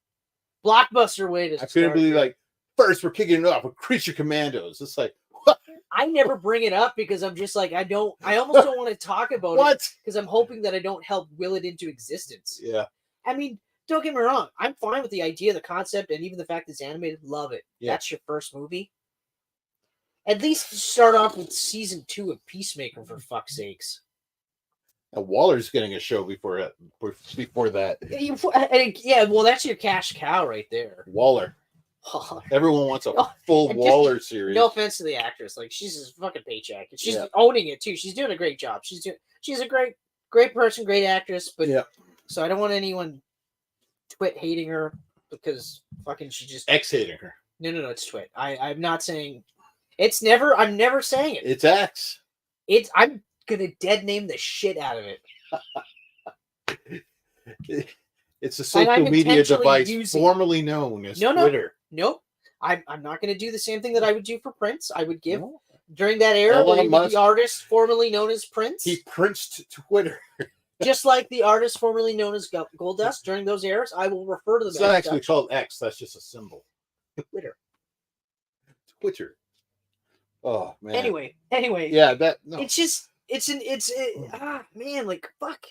Blockbuster way to I couldn't believe, like, first we're kicking it off with Creature Commandos. It's like, what? I never bring it up because I'm just like, I almost don't want to talk about it. Because I'm hoping that I don't help will it into existence. Yeah. I mean, don't get me wrong. I'm fine with the idea, the concept, and even the fact it's animated. Love it. Yeah. That's your first movie. At least start off with season 2 of Peacemaker, for fuck's sakes. And Waller's getting a show before that. Yeah, well, that's your cash cow right there. Waller. Everyone wants a full Waller series. No offense to the actress, like she's a fucking paycheck, and she's owning it too. She's doing a great job. She's a great person, great actress. But so I don't want anyone twit hating her because fucking she just X-hating her. No, it's twit. I'm not saying it's never. I'm never saying it. It's X. I'm gonna dead name the shit out of it. It's a social media device formerly known as Twitter. Nope. I'm not going to do the same thing that I would do for Prince. I would give during that era when the artist formerly known as Prince. He princed Twitter. Just like the artist formerly known as Goldust during those eras, I will refer to them. It's not actually called X. That's just a symbol. Twitter. Oh man. Anyway. Yeah, it's just man, like fuck.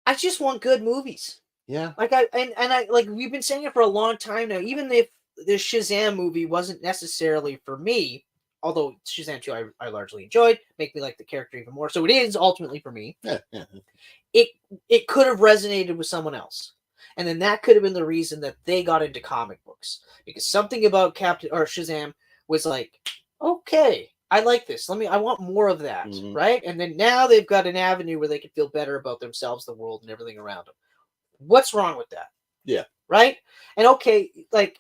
I just want good movies. Yeah. Like I like we've been saying it for a long time now. Even if the Shazam movie wasn't necessarily for me, although Shazam 2 I largely enjoyed, make me like the character even more. So it is ultimately for me. Yeah. It could have resonated with someone else. And then that could have been the reason that they got into comic books. Because something about Captain or Shazam was like, okay, I like this. I want more of that. Mhm. Right? And then now they've got an avenue where they can feel better about themselves, the world, and everything around them. What's wrong with that? Yeah. Right? And okay, like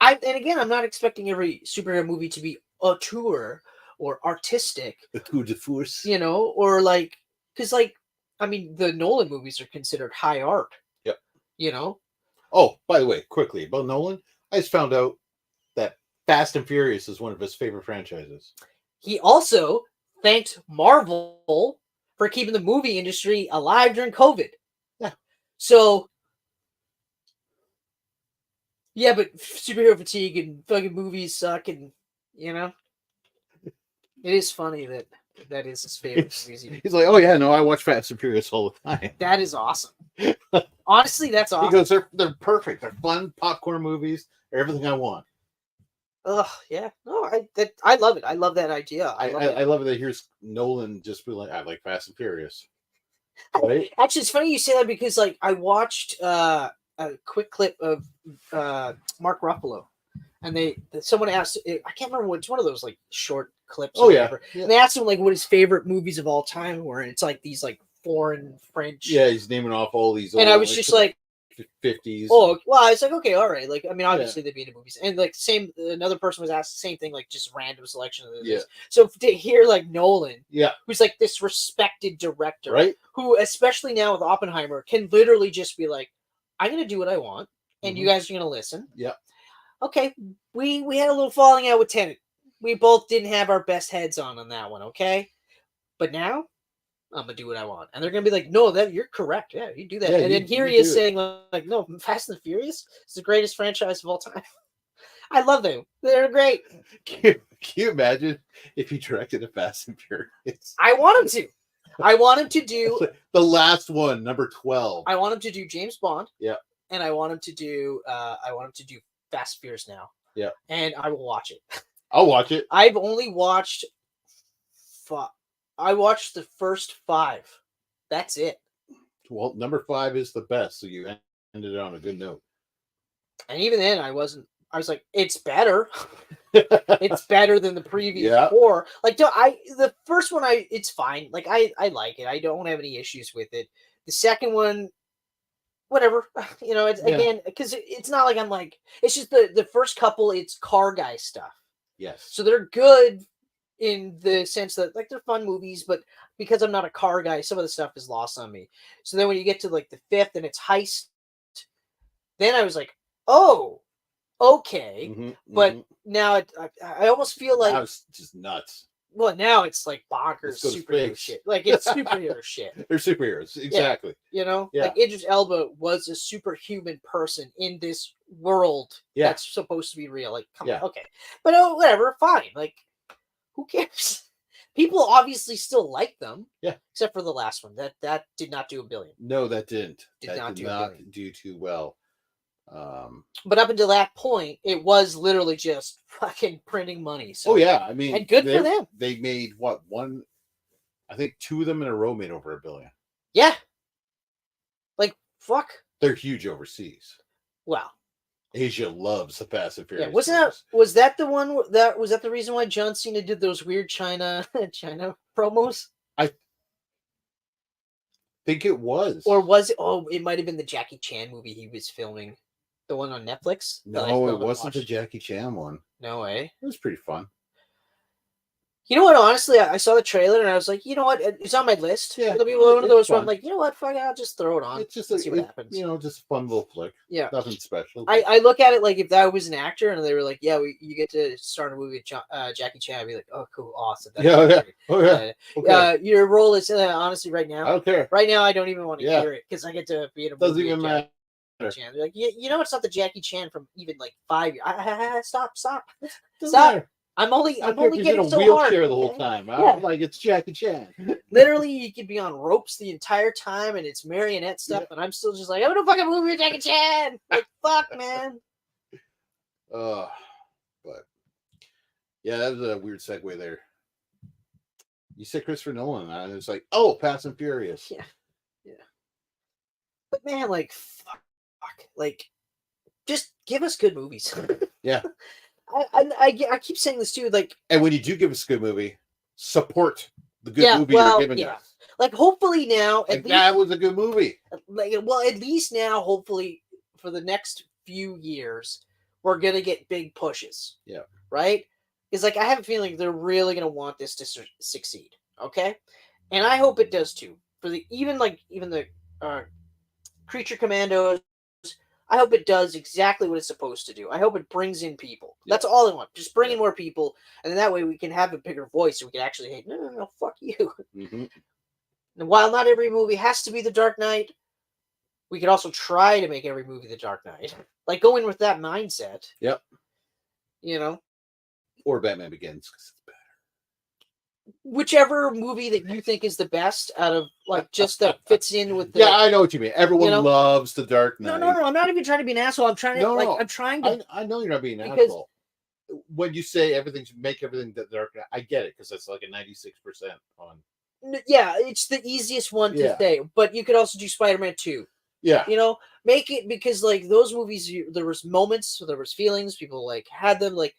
and again, I'm not expecting every superhero movie to be auteur or artistic. The coup de force. You know, or like, because like, I mean, the Nolan movies are considered high art. Yep. You know? Oh, by the way, quickly about Nolan, I just found out that Fast and Furious is one of his favorite franchises. He also thanked Marvel for keeping the movie industry alive during COVID. Yeah. So, yeah, but superhero fatigue and fucking movies suck, and you know, it is funny that is his favorite movie. He's like, oh yeah, no, I watch Fast and Furious all the time. That is awesome. Honestly, that's awesome. Because they're perfect. They're fun popcorn movies. They're everything I want. Ugh, yeah. No, I love it. I love that idea. I love it that here's Nolan just be like, I like Fast and Furious. Right? Actually, it's funny you say that because like I watched a quick clip of Mark Ruffalo, and someone asked, I can't remember which one of those like short clips. Oh yeah. And they asked him like what his favorite movies of all time were, and it's like these like foreign French. Yeah, he's naming off all these. And I was just like 50s. Oh, well, it's like, okay, all right. Like, I mean, obviously they'd be into movies. And like another person was asked the same thing, like just random selection of this. Yeah. So to hear like Nolan, yeah, who's like this respected director, right? Who, especially now with Oppenheimer, can literally just be like, I'm gonna do what I want, and you guys are gonna listen. Yeah. Okay. We had a little falling out with Tenet. We both didn't have our best heads on that one, okay? But now I'm gonna do what I want, and they're gonna be like, "No, that you're correct. Yeah, you do that." Yeah, and then here he is saying, "Like, no, Fast and Furious is the greatest franchise of all time." I love them; they're great. Can you imagine if he directed a Fast and Furious? I want him to. I want him to do the last one, number 12. I want him to do James Bond. Yeah, and I want him to do. I want him to do Fast and Furious now. Yeah, and I will watch it. I'll watch it. I've only watched. I watched the first 5. That's it. Well, number 5 is the best, so you ended it on a good note. And even then, I was like, it's better. It's better than the previous 4. Like, the first one, it's fine. Like, I like it. I don't have any issues with it. The second one, whatever. You know, it's again, because it's not like I'm like, it's just the first couple, it's car guy stuff. Yes. So they're good in the sense that like they're fun movies, but because I'm not a car guy, some of the stuff is lost on me. So then when you get to like the 5th and it's heist, then I was like, oh, okay. But now I almost feel like now it's just nuts. Well, now it's like bonkers superhero shit. Like it's superhero shit. They're superheroes, exactly. Yeah. You know, like Idris Elba was a superhuman person in this world that's supposed to be real. Like, come on, okay, but whatever, fine. Like, who cares? People obviously still like them. Yeah. Except for the last one. That did not do $1 billion. No, that didn't. Did not do too well. But up until that point, it was literally just fucking printing money. So. Oh yeah, I mean, and good for them. They made what one? I think 2 of them in a row made over $1 billion. Yeah. Like fuck. They're huge overseas. Wow. Asia loves the Fast and Furious. Yeah, was that the one that was that the reason why John Cena did those weird China promos? I think it was. Or was it? Oh, it might have been the Jackie Chan movie he was filming, the one on Netflix. No, it wasn't the Jackie Chan one. No way. It was pretty fun. You know what? Honestly, I saw the trailer and I was like, you know what? It's on my list. Yeah, it'll be one of those where I'm like, you know what? Fuck it, I'll just throw it on. It's just see what happens. You know, just a fun little flick. Yeah, nothing special. I look at it like if that was an actor and they were like, yeah, you get to start a movie with Jackie Chan. I'd be like, oh, cool, awesome. That's Okay. Your role is honestly right now. I don't care. Right now, I don't even want to hear it because I get to be in a movie. Doesn't even matter. Chan. They're like, you know, it's not the Jackie Chan from even like 5 years. Stop. Matter. I'm only getting so wheelchair hard the whole time. I'm like, it's Jackie Chan. Literally, you could be on ropes the entire time, and it's marionette stuff, and I'm still just like, I'm gonna fucking movie with Jackie Chan. Like, fuck, man. But Yeah, that was a weird segue there. You said Christopher Nolan, and it's like, oh, Fast and Furious. Yeah. But man, like, fuck, like, just give us good movies. Yeah. I keep saying this too, like, and when you do give us a good movie, support the good movie you're giving us. Like, hopefully now, Like, that was a good movie. Like, well, at least now, hopefully, for the next few years, we're gonna get big pushes. Yeah. Right? Because, like, I have a feeling they're really gonna want this to succeed. Okay, and I hope it does too. For the even the Creature Commandos, I hope it does exactly what it's supposed to do. I hope it brings in people. Yeah. That's all I want. Just bring in more people, and then that way we can have a bigger voice, so we can actually hate. No, fuck you. Mm-hmm. And while not every movie has to be The Dark Knight, we could also try to make every movie The Dark Knight. Like, go in with that mindset. Yep. You know? Or Batman Begins, because it's better. Whichever movie that you think is the best out of, like, just that fits in with the... Yeah, I know what you mean. Everyone loves The Dark Knight. No. I'm not even trying to be an asshole. I'm trying to, I'm trying to... I know you're not being an asshole. When you say make everything The Dark Knight, I get it, because that's like a 96% on... Yeah, it's the easiest one to say. But you could also do Spider-Man 2. Yeah. You know, make it, because, like, those movies, there was moments, there was feelings, people, like, had them, like,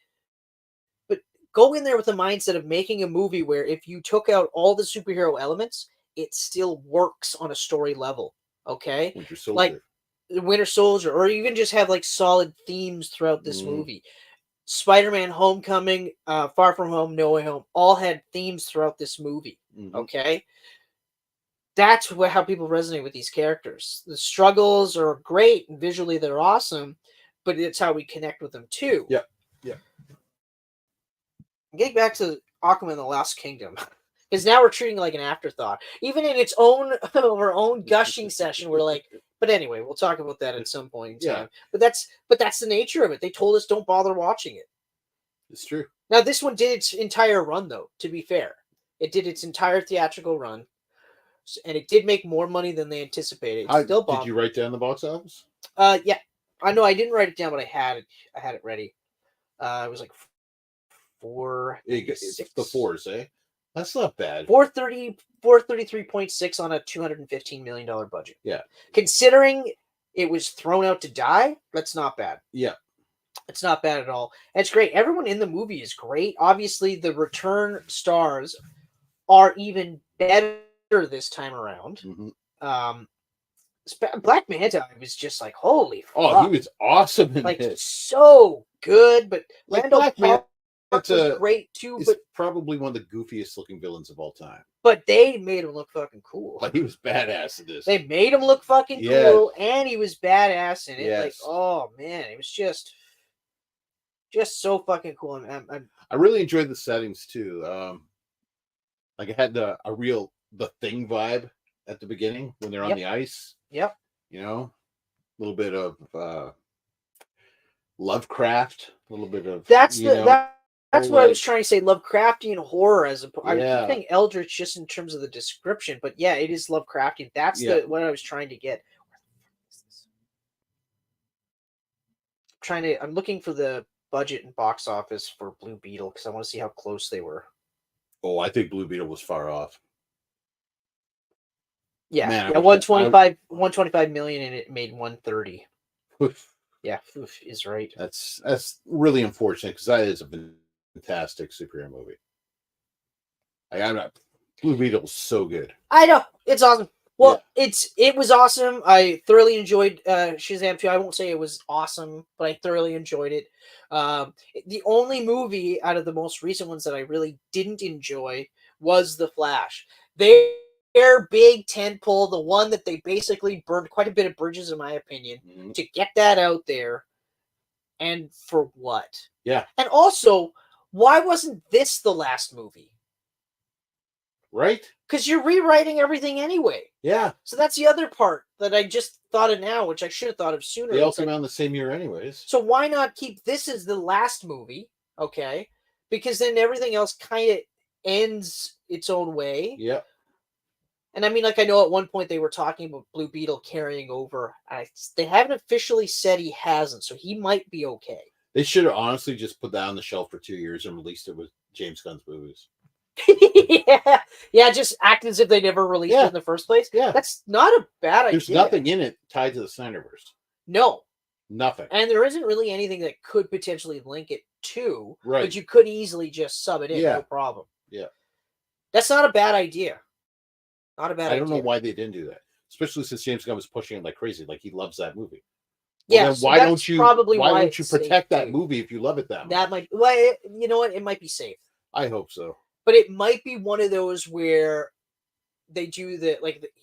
but go in there with the mindset of making a movie where if you took out all the superhero elements, it still works on a story level, okay? Winter Soldier. Like, the Winter Soldier, or even just have, like, solid themes throughout this movie. Spider-Man Homecoming, Far From Home, No Way Home, all had themes throughout this movie, okay? That's how people resonate with these characters. The struggles are great, and visually they're awesome, but it's how we connect with them too. Yeah. Getting back to Aquaman: The Lost Kingdom, because now we're treating it like an afterthought. Even in its own our own gushing session, we're like, but anyway, we'll talk about that at some point in time. But that's the nature of it. They told us don't bother watching it. It's true. Now this one did its entire run, though. To be fair, it did its entire theatrical run. And it did make more money than they anticipated. Still bombed. Did you write down the box office? Yeah. I know I didn't write it down, but I had it ready. It was like 4. It's the fours, eh? That's not bad. 433.6 on a $215 million budget. Yeah. Considering it was thrown out to die, that's not bad. Yeah. It's not bad at all. And it's great. Everyone in the movie is great. Obviously, the return stars are even better this time around. Black Manta was just like, holy fuck. Oh, he was awesome in like this. So good, but like Randall Park was great too. But probably one of the goofiest looking villains of all time. But they made him look fucking cool. Like, he was badass in this. They made him look fucking cool, and he was badass in it. Yes. Like, oh man, it was just so fucking cool. I really enjoyed the settings too. Like, it had the Thing vibe at the beginning when they're on the ice. Yep. You know, a little bit of Lovecraft, a little bit of that's what I was trying to say. Lovecraftian horror, I was saying Eldritch just in terms of the description, but yeah, it is Lovecraftian. That's what I was trying to get. I'm looking for the budget and box office for Blue Beetle because I want to see how close they were. Oh, I think Blue Beetle was far off. Yeah, man, 125 million, and it made 130. Yeah, is right. That's really unfortunate because that is a fantastic superhero movie. Blue Beetle was so good. I know, it's awesome. Well, it was awesome. I thoroughly enjoyed Shazam 2. I won't say it was awesome, but I thoroughly enjoyed it. The only movie out of the most recent ones that I really didn't enjoy was The Flash. Their big tentpole, the one that they basically burned quite a bit of bridges, in my opinion, to get that out there. And for what? Yeah. And also, why wasn't this the last movie? Right? Because you're rewriting everything anyway. Yeah. So that's the other part that I just thought of now, which I should have thought of sooner. They all came out in the same year anyways. So why not keep this as the last movie? Okay. Because then everything else kind of ends its own way. Yeah. And I mean, like, I know at one point they were talking about Blue Beetle carrying over. They haven't officially said he hasn't, so he might be okay. They should have honestly just put that on the shelf for 2 years and released it with James Gunn's movies. yeah, just act as if they never released it in the first place. Yeah, that's not a bad idea. There's nothing in it tied to the Snyderverse. No, nothing, and there isn't really anything that could potentially link it to. Right, but you could easily just sub it in, no problem. Yeah, that's not a bad idea. Not a bad idea. I don't know why they didn't do that, especially since James Gunn was pushing it like crazy. Like he loves that movie. Yeah, well, so why don't you? Probably why don't you protect that movie if you love it that much? That might. Well, you know what? It might be safe. I hope so. But it might be one of those where they do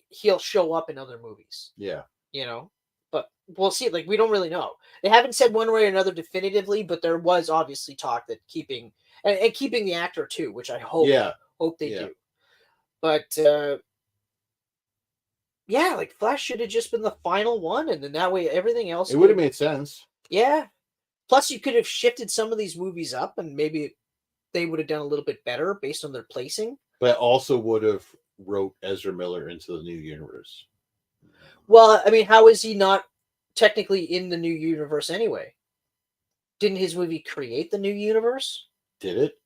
he'll show up in other movies. Yeah. You know, but we'll see. Like, we don't really know. They haven't said one way or another definitively, but there was obviously talk that keeping the actor too, which I hope they do. But yeah, like Flash should have just been the final one, and then that way everything else. It would have made sense. Yeah. Plus, you could have shifted some of these movies up, and maybe they would have done a little bit better based on their placing. But also would have wrote Ezra Miller into the new universe. Well, I mean, how is he not technically in the new universe anyway? Didn't his movie create the new universe? Did it?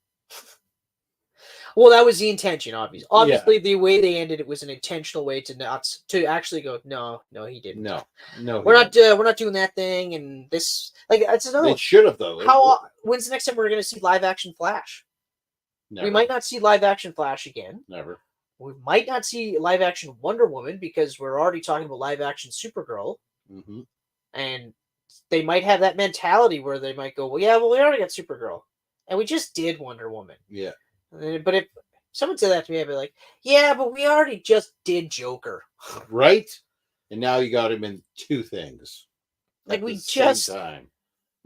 Well, that was the intention, obviously. Obviously, the way they ended it was an intentional way to actually go. No, he didn't. No, we're not doing that thing. And this, that's another. They should have though. When's the next time we're going to see live action Flash? Never. We might not see live action Flash again. Never. We might not see live action Wonder Woman because we're already talking about live action Supergirl. Mm-hmm. And they might have that mentality where they might go, we already got Supergirl, and we just did Wonder Woman. Yeah. But if someone said that to me, I'd be like, yeah, but we already just did Joker. Right? And now you got him in two things. Like we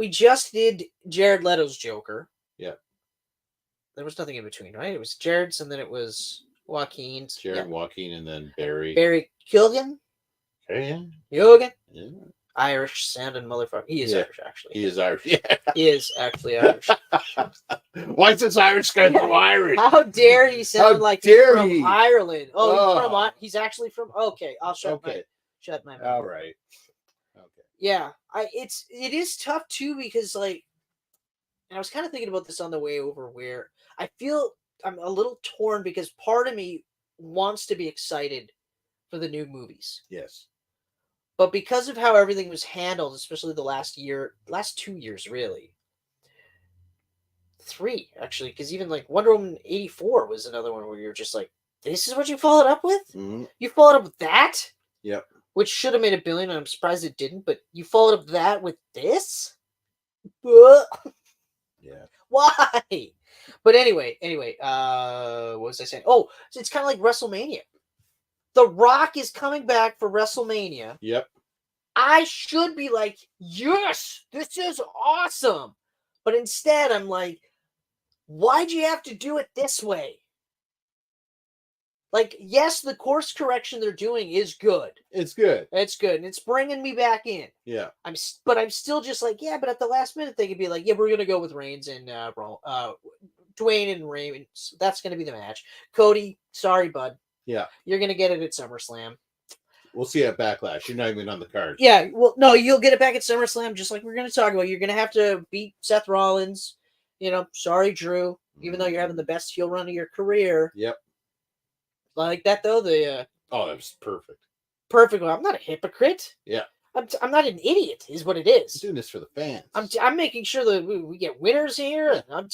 just did Jared Leto's Joker. Yeah. There was nothing in between, right? It was Jared's and then it was Joaquin's. Joaquin, and then Barry. Barry Keoghan. Yeah. Yeah. Irish sounding motherfucker. He is Irish, actually. He is Irish. Yeah. He is actually Irish. Why is this Irish guy so Irish? How dare he sound like he's from Ireland? He's actually from. Okay, I'll shut my mouth. All right. Okay. Yeah, it is tough too because and I was kind of thinking about this on the way over where I feel I'm a little torn because part of me wants to be excited for the new movies. Yes. But because of how everything was handled, especially the last 2 years, really. 3, actually, because even Wonder Woman 84 was another one where you're just like, this is what you followed up with? Mm-hmm. You followed up with that? Yep. Which should have made $1 billion, and I'm surprised it didn't, but you followed up that with this? Yeah. Why? But anyway, what was I saying? Oh, so it's kind of like WrestleMania. The Rock is coming back for WrestleMania. Yep. I should be like, yes, this is awesome. But instead, I'm like, why'd you have to do it this way? Yes, the course correction they're doing is good. It's good. It's good. And it's bringing me back in. Yeah. I'm still just like, yeah, but at the last minute, they could be like, yeah, we're going to go with Reigns and Dwayne and Reigns. That's going to be the match. Cody, sorry, bud. Yeah. You're going to get it at SummerSlam. We'll see at Backlash. You're not even on the card. Yeah. Well, no, you'll get it back at SummerSlam, just like we're going to talk about. You're going to have to beat Seth Rollins. Sorry, Drew. Even though you're having the best heel run of your career. Yep. Like that, though. That was perfect. Perfect. Well, I'm not a hypocrite. Yeah. I'm not an idiot, is what it is. I'm doing this for the fans. I'm making sure that we get winners here. And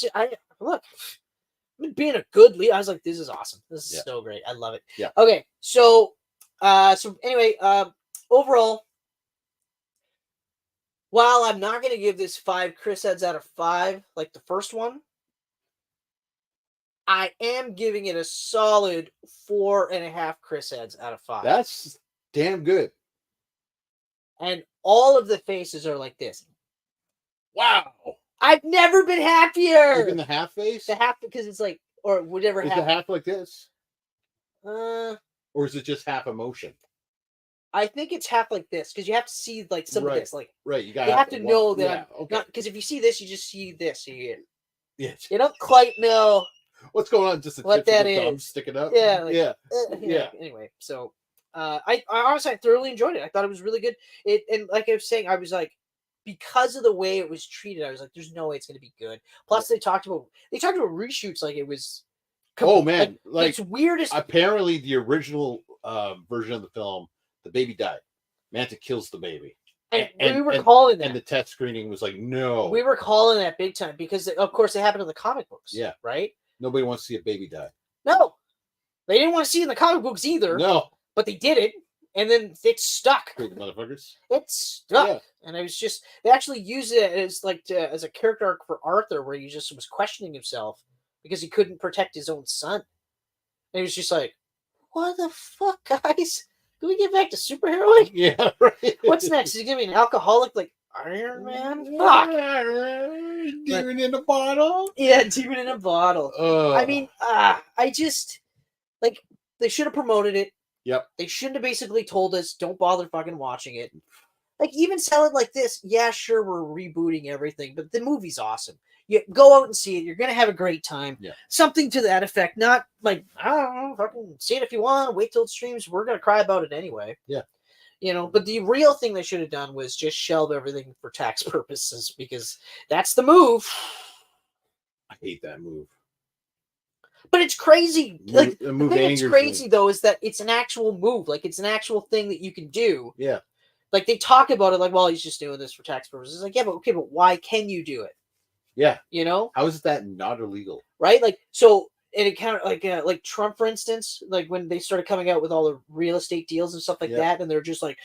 look. Being a good lead, I was like, this is awesome. This is so great. I love it. Yeah. Okay, so anyway, overall, while I'm not going to give this 5 Chris heads out of 5 like the first one, I am giving it a solid 4.5 Chris heads out of 5. That's damn good. And all of the faces are like this. Wow. I've never been happier. Even the half face? The half, because it's or whatever. Is the half like this? Or is it just half emotion? I think it's half like this because you have to see some of this. Right. You have to know that not because if you see this, you just see this. You don't quite know what's going on. Just what that is sticking up. Yeah. Yeah. Anyway, so I honestly thoroughly enjoyed it. I thought it was really good. And like I was saying, I was like, because of the way it was treated, I was like, there's no way it's going to be good. Plus, they talked about reshoots like it was. Oh man, like it's weirdest. Apparently, the original version of the film, the baby died. Manta kills the baby. And we were calling that. And the test screening was like, no. We were calling that big time because, of course, it happened in the comic books. Yeah. Right? Nobody wants to see a baby die. No. They didn't want to see it in the comic books either. No. But they did it, and then it stuck. Great motherfuckers. It stuck. Yeah. And I was just, they actually used it as like as a character arc for Arthur, where he just was questioning himself because he couldn't protect his own son. And he was just like, what the fuck, guys? Can we get back to superheroing? Yeah, right. What's next? Is he gonna be an alcoholic like Iron Man? Fuck. Demon in a bottle? Yeah, demon in a bottle. I mean, I just like they should have promoted it. Yep. They shouldn't have basically told us don't bother fucking watching it. Like even sell it like this. Yeah, sure, we're rebooting everything, but the movie's awesome. You go out and see it. You're gonna have a great time. Yeah. Something to that effect. Not like I don't know, fucking see it if you want. Wait till it streams. We're gonna cry about it anyway. Yeah. You know, but the real thing they should have done was just shelve everything for tax purposes because that's the move. I hate that move. But it's crazy. Like the thing that's crazy me. though is that it's an actual move. Like it's an actual thing that you can do. Yeah. Like they talk about it like, well, he's just doing this for tax purposes. Like, yeah, but okay, but why can you do it? Yeah. You know? How is that not illegal? Right? Like, so, and it kind of like Trump, for instance, like when they started coming out with all the real estate deals and stuff like that, and they're just like,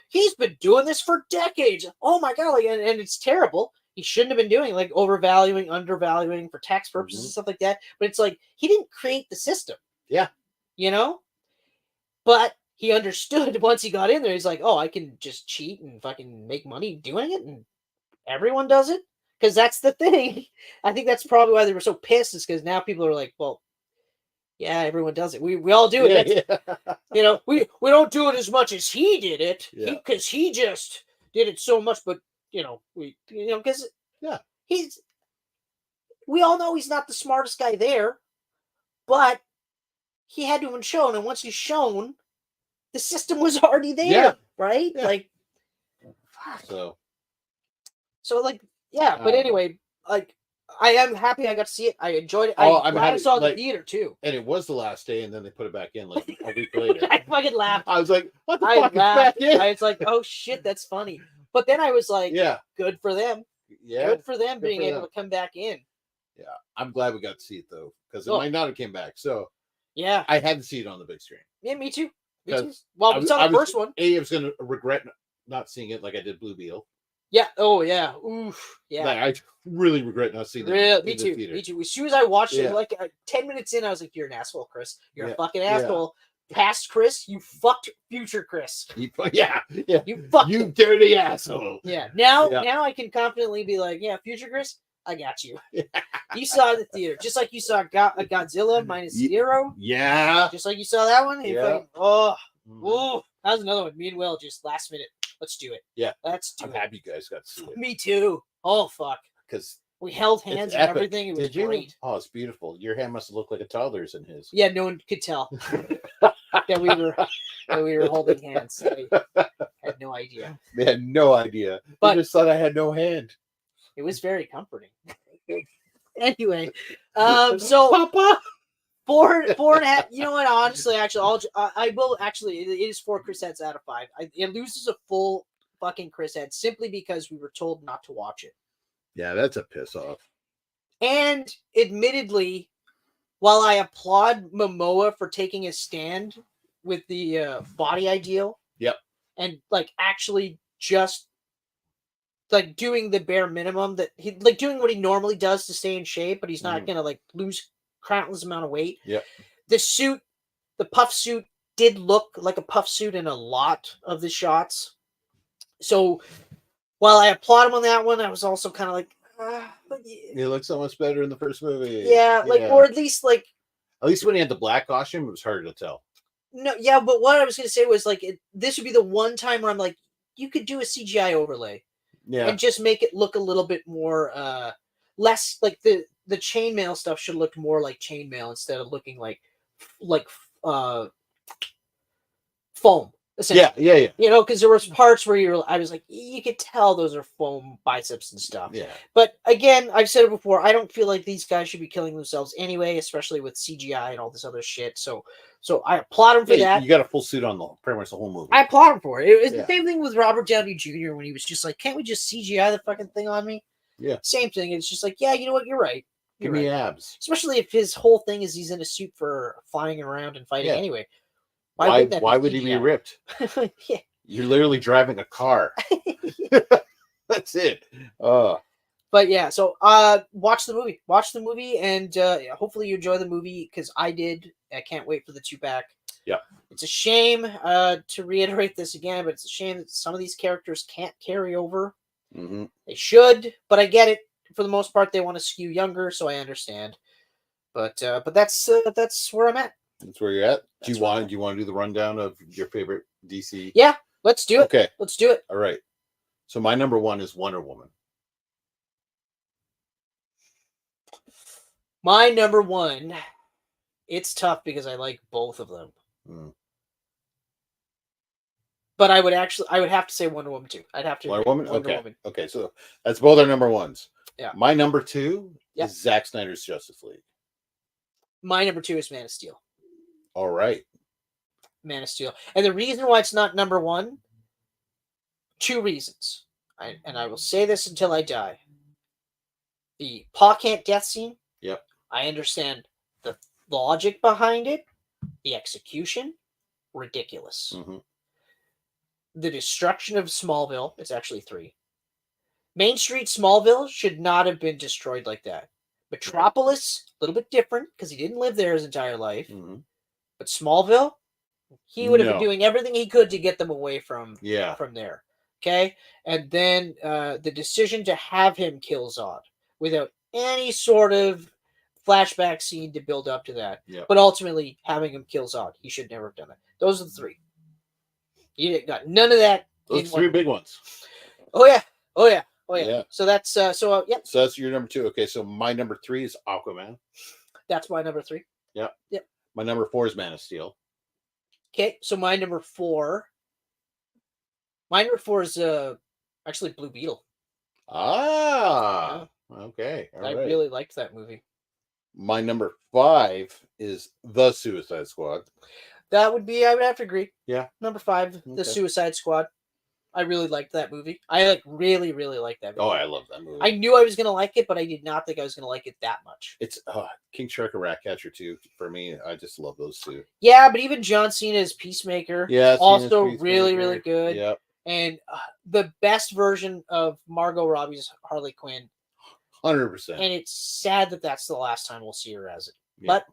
he's been doing this for decades. Oh my God. Like, and it's terrible. He shouldn't have been doing like overvaluing, undervaluing for tax purposes and stuff like that. But it's like, he didn't create the system. Yeah. You know? But he understood once he got in there, he's like, oh, I can just cheat and fucking make money doing it. And everyone does it. Because that's the thing. I think that's probably why they were so pissed, is because now people are like, well, yeah, everyone does it. We all do it. Yeah. You know, we don't do it as much as he did it. Because he just did it so much. But, because we all know he's not the smartest guy there. But he had to have been shown. And once he's shown, the system was already there. Right? Yeah. Like, fuck. So like, yeah, but anyway, like I am happy I got to see it. I enjoyed it. I saw it in the theater too. And it was the last day, and then they put it back in like a week later. I fucking laughed. I was like, what the fuck is back in? I was like, oh shit, that's funny. But then I was like, yeah, good for them. Yeah, good for them being able to come back in. Yeah, I'm glad we got to see it though, because it might not have came back. So yeah, I had to see it on the big screen. Yeah, me too. Me too. Well, we saw the first one. I was going to regret not seeing it like I did Blue Beetle. Yeah. Oh, yeah. Oof. Yeah. Like, I really regret not seeing it. Me too. Me too. As soon as I watched it, like 10 minutes in, I was like, "You're an asshole, Chris. You're a fucking asshole." Past Chris, you fucked future Chris. You fucked you dirty asshole. Yeah. Now I can confidently be like, "Yeah, future Chris, I got you." You saw it in the theater, just like you saw Godzilla -0. Yeah. Just like you saw that one. Oh, that was another one. Me and Will just last minute. Let's do it. Yeah. Let's do it. I'm happy you guys got to see it. Me too. Oh, fuck. Because we held hands and everything. It was great. Oh, it's beautiful. Your hand must have looked like a toddler's in his. Yeah, no one could tell that we were holding hands. They had no idea. They had no idea. But they just thought I had no hand. It was very comforting. Anyway, so Papa. 4.5. You know what? Honestly, I will actually. It is 4 Chris heads out of 5. It loses a full fucking Chris head simply because we were told not to watch it. Yeah, that's a piss off. And admittedly, while I applaud Momoa for taking a stand with the body ideal, and like actually just like doing the bare minimum that he like doing what he normally does to stay in shape, but he's not gonna like lose countless amount of weight. Yeah. The suit, the puff suit did look like a puff suit in a lot of the shots. So while I applaud him on that one, I was also kind of like, he looked so much better in the first movie. Yeah, like, or at least when he had the black costume, it was harder to tell. No, yeah, but what I was going to say was like, this would be the one time where I'm like, you could do a CGI overlay. Yeah. And just make it look a little bit more, less like the chainmail stuff should look more like chainmail instead of looking like foam. Yeah. You know, because there was parts where I was like, you could tell those are foam biceps and stuff. Yeah. But again, I've said it before. I don't feel like these guys should be killing themselves anyway, especially with CGI and all this other shit. So I applaud him for that. You got a full suit on pretty much the whole movie. I applaud him for it. It was the same thing with Robert Downey Jr. when he was just like, can't we just CGI the fucking thing on me? Yeah. Same thing. It's just like, yeah, you know what? You're right. Give me abs. Especially if his whole thing is he's in a suit for flying around and fighting anyway. Why would he be ripped? Yeah. You're literally driving a car. That's it. But yeah, so watch the movie. Watch the movie, and hopefully you enjoy the movie, because I did. I can't wait for the 2-pack. Yeah. It's a shame to reiterate this again, but it's a shame that some of these characters can't carry over. Mm-hmm. They should, but I get it. For the most part, they want to skew younger, so I understand. But that's where I'm at. That's where you're at. Do you want to do the rundown of your favorite DC? Yeah, let's do it. Okay, let's do it. All right. So my number 1 is Wonder Woman. My number 1. It's tough because I like both of them. But I would have to say Wonder Woman too. I'd have to. Wonder Woman. Okay. So that's both our number 1s. Yeah. My number 2 is Zack Snyder's Justice League. My number 2 is Man of Steel. All right. Man of Steel. And the reason why it's not number 1, 2 reasons. And I will say this until I die. The Pa Kent death scene. Yep. I understand the logic behind it. The execution, ridiculous. Mm-hmm. The destruction of Smallville, it's actually 3. Main Street Smallville should not have been destroyed like that. Metropolis, a little bit different because he didn't live there his entire life. Mm-hmm. But Smallville, he would have been doing everything he could to get them away from there. Okay? And then the decision to have him kill Zod without any sort of flashback scene to build up to that. Yep. But ultimately, having him kill Zod, he should never have done that. Those are the 3. You got none of that. Those 3 big ones. Oh yeah. So that's yep. So that's your number 2. Okay, so my number 3 is Aquaman. That's my number 3. Yep. Yep. My number 4 is Man of Steel. Okay, so my number 4. My number 4 is actually Blue Beetle. Okay. All I right. really liked that movie. My number 5 is The Suicide Squad. I would have to agree. Yeah. Number 5, The Suicide Squad. I really liked that movie. I really, really liked that movie. Oh, I love that movie. I knew I was going to like it, but I did not think I was going to like it that much. It's King Shark and Ratcatcher too. For me, I just love those 2. Yeah, but even John Cena's Peacemaker. Yeah, also really, really good. Yep. And the best version of Margot Robbie's Harley Quinn. 100%. And it's sad that that's the last time we'll see her as it. Yeah. But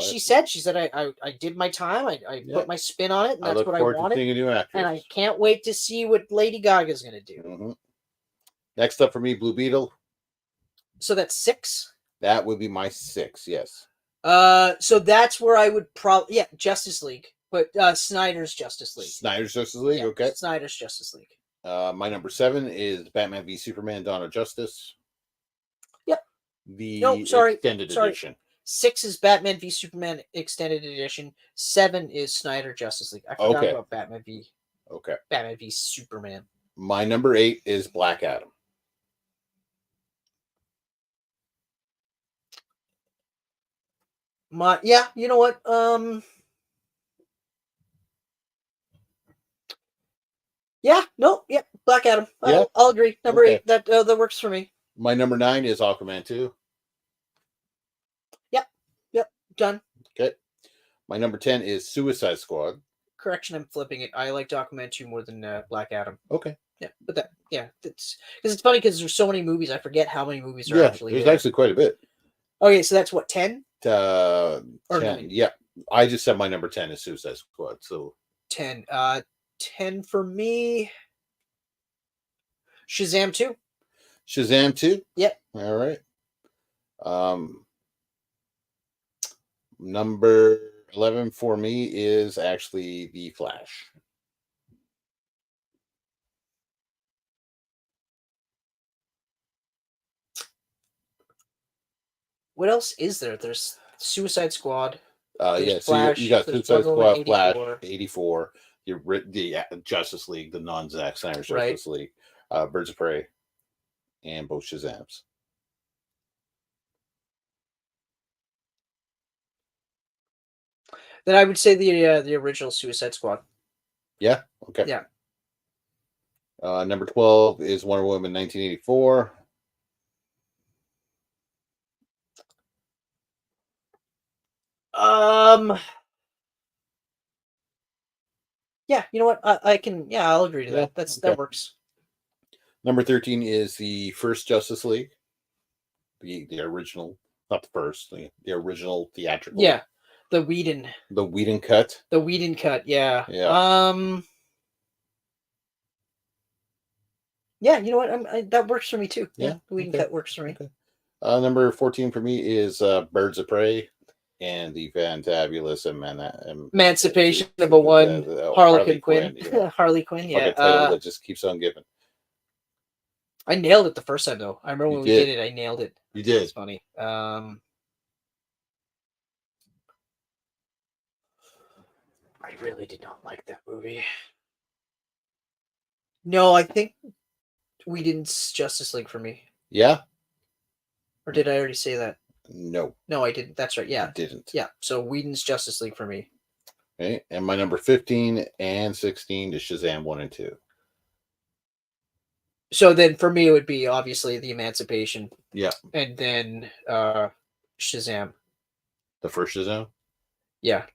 she said I did my time. I put my spin on it, and that's what I wanted. To a new actress. And I can't wait to see what Lady Gaga's going to do. Mm-hmm. Next up for me, Blue Beetle. So that's 6. That would be my 6. Yes. So that's where I would probably Justice League, but Snyder's Justice League. Snyder's Justice League. Yeah, okay. Snyder's Justice League. My number 7 is Batman v Superman: Dawn of Justice. Yep. The extended edition. 6 is Batman v Superman Extended Edition. 7 is Snyder Justice League. I forgot about Batman v Superman. My number 8 is Black Adam. You know what? Black Adam. I'll agree. Number 8, that works for me. My number 9 is Aquaman 2. Yep, done. Okay. My number 10 is Suicide Squad. Correction, I'm flipping it. I liked Aquaman 2 more than Black Adam. Okay. Yeah, but it's because it's funny because there's so many movies. I forget how many movies are actually. There's actually quite a bit. Okay, so that's what, 10? 10. 9? Yeah. I just said my number 10 is Suicide Squad. So 10. 10 for me. Shazam 2. Shazam 2? Yep. All right. Number 11 for me is actually The Flash. What else is there? There's Suicide Squad. Flash, so you got there's Suicide Wonder Woman Squad, 84. Flash, 84. the Justice League, the non-Zack Snyder Right. Justice League, Birds of Prey, and both Shazams. Then I would say the original Suicide Squad. Yeah. Okay. Yeah. Number 12 is Wonder Woman 1984. Yeah, you know what? I can. Yeah, I'll agree to Yeah, that. okay. That works. Number 13 is the first Justice League, the original, not the first, the original theatrical. Yeah, the Whedon cut. The Whedon cut. Yeah. Yeah. Yeah, you know what? That works for me too. Yeah, the Whedon cut works for me. Okay. Number 14 for me is Birds of Prey and the Fantabulous Emancipation number one. Harley Quinn. Yeah. Harley Quinn. Yeah. Title that just keeps on giving. I nailed it the first time though. I remember when we did it. I nailed it. You did. It's funny. I really did not like that movie. No, I think Whedon's Justice League for me. Yeah. Or did I already say that? No. No, I didn't. That's right. Yeah. You didn't. Yeah. So Whedon's Justice League for me. Okay. And my number 15 and 16 is Shazam 1 and 2. So then for me, it would be obviously the Emancipation. Yeah. And then Shazam. The first Shazam? Yeah.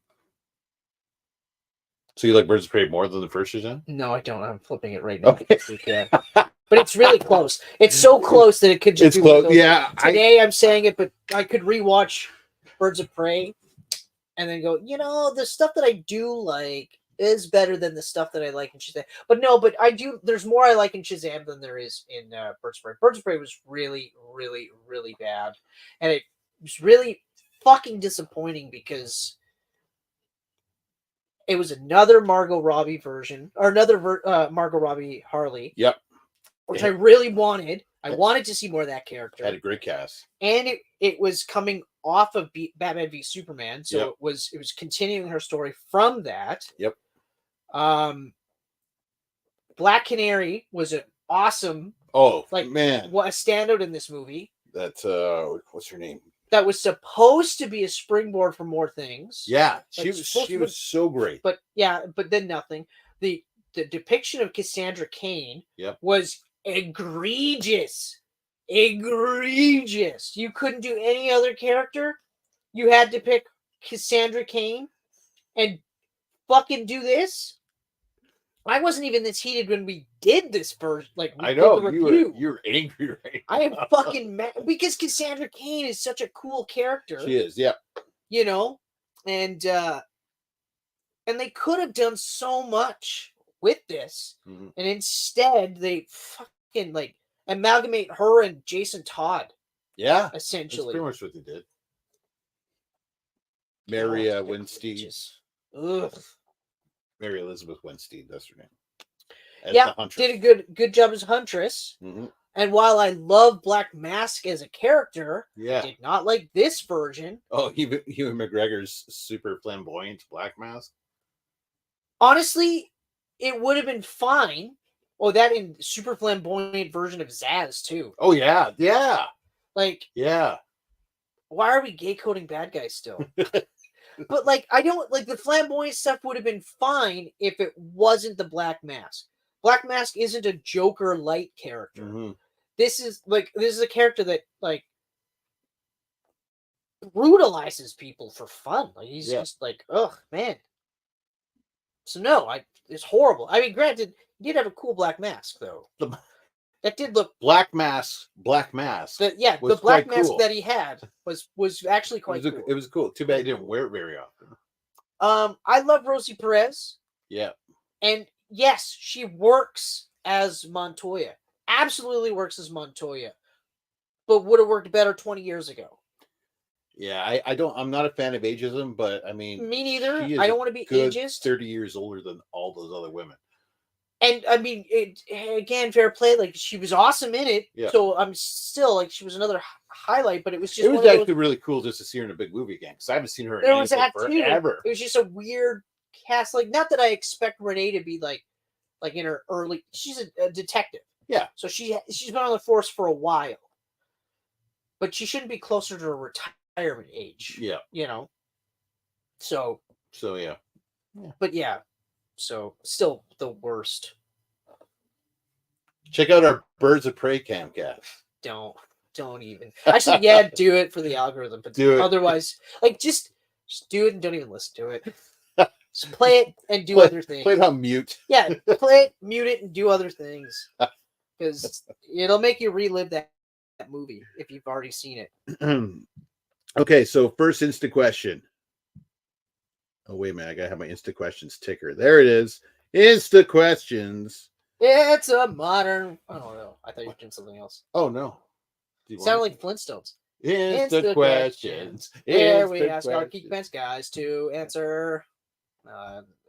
So you like Birds of Prey more than the first Shazam? No, I don't. I'm flipping it right now. Okay. Yeah. But it's really close. It's so close that it could just be close. Yeah. Today I'm saying it, but I could rewatch Birds of Prey and then go, the stuff that I do like is better than the stuff that I like in Shazam. But no, but I do. There's more I like in Shazam than there is in Birds of Prey. Birds of Prey was really, really, really bad, and it was really fucking disappointing because it was another Margot Robbie version or another Margot Robbie Harley. Yep. Which I really wanted. I wanted to see more of that character. Had a great cast, and it was coming off of Batman v Superman, so Yep. it was continuing her story from that. Yep. Black Canary was an awesome. Oh, man, what a standout in this movie. That's what's her name? That was supposed to be a springboard for more things. Yeah, she was so great. But then nothing. The depiction of Cassandra Cain was egregious. You couldn't do any other character. You had to pick Cassandra Cain and fucking do this. I wasn't even this heated when we did this first. I know you're angry right now. I am fucking mad because Cassandra Cain is such a cool character. She is, yeah. And they could have done so much with this, and instead they fucking amalgamate her and Jason Todd. Yeah, essentially, that's pretty much what they did. Mary Winstead. Ugh. Mary Elizabeth Winstead, that's her name. Yeah, did a good job as Huntress. Mm-hmm. And while I love Black Mask as a character, I did not like this version. Oh, Ewan McGregor's super flamboyant Black Mask. Honestly, it would have been fine. Oh, that in super flamboyant version of Zaz too. Oh yeah. Why are we gay coding bad guys still? But I don't the flamboyant stuff would have been fine if it wasn't the Black Mask. Black Mask isn't a Joker light character. Mm-hmm. This is a character that brutalizes people for fun. He's just ugh, man. So no, it's horrible. I mean, granted, he did have a cool Black Mask though. That did look Black Mask. The Black Mask that he had was actually quite cool. It was cool. Too bad he didn't wear it very often. I love Rosie Perez. Yeah. And yes, she works as Montoya. Absolutely works as Montoya. But would have worked better 20 years ago. Yeah, I'm not a fan of ageism, but I mean, me neither. I don't want to be ageist. 30 years older than all those other women. And I mean, again, fair play. She was awesome in it. Yeah. So I'm still she was another highlight. But it was actually really cool just to see her in a big movie again because I haven't seen her in anything forever. It was just a weird cast, like, not that I expect Renee to be like in her early. She's a detective. Yeah. So she's been on the force for a while, but she shouldn't be closer to retirement age. Yeah. You know. So yeah. But yeah. So still the worst. Check out our Birds of Prey Camcast. Don't even. Actually, yeah, do it for the algorithm, but Do it. Otherwise, like, just do it and don't even listen to it. Just play it and do other things. Play it on mute. Yeah, play it, mute it, and do other things, because it'll make you relive that movie if you've already seen it. Okay, so first Insta question. Oh, wait a minute. I gotta have my Insta questions ticker. There it is. Insta questions. It's a modern. I don't know. I thought you were doing something else. Oh no. It sounded like Flintstones. Insta questions. Here we ask our Geek-Pantsers guys to answer.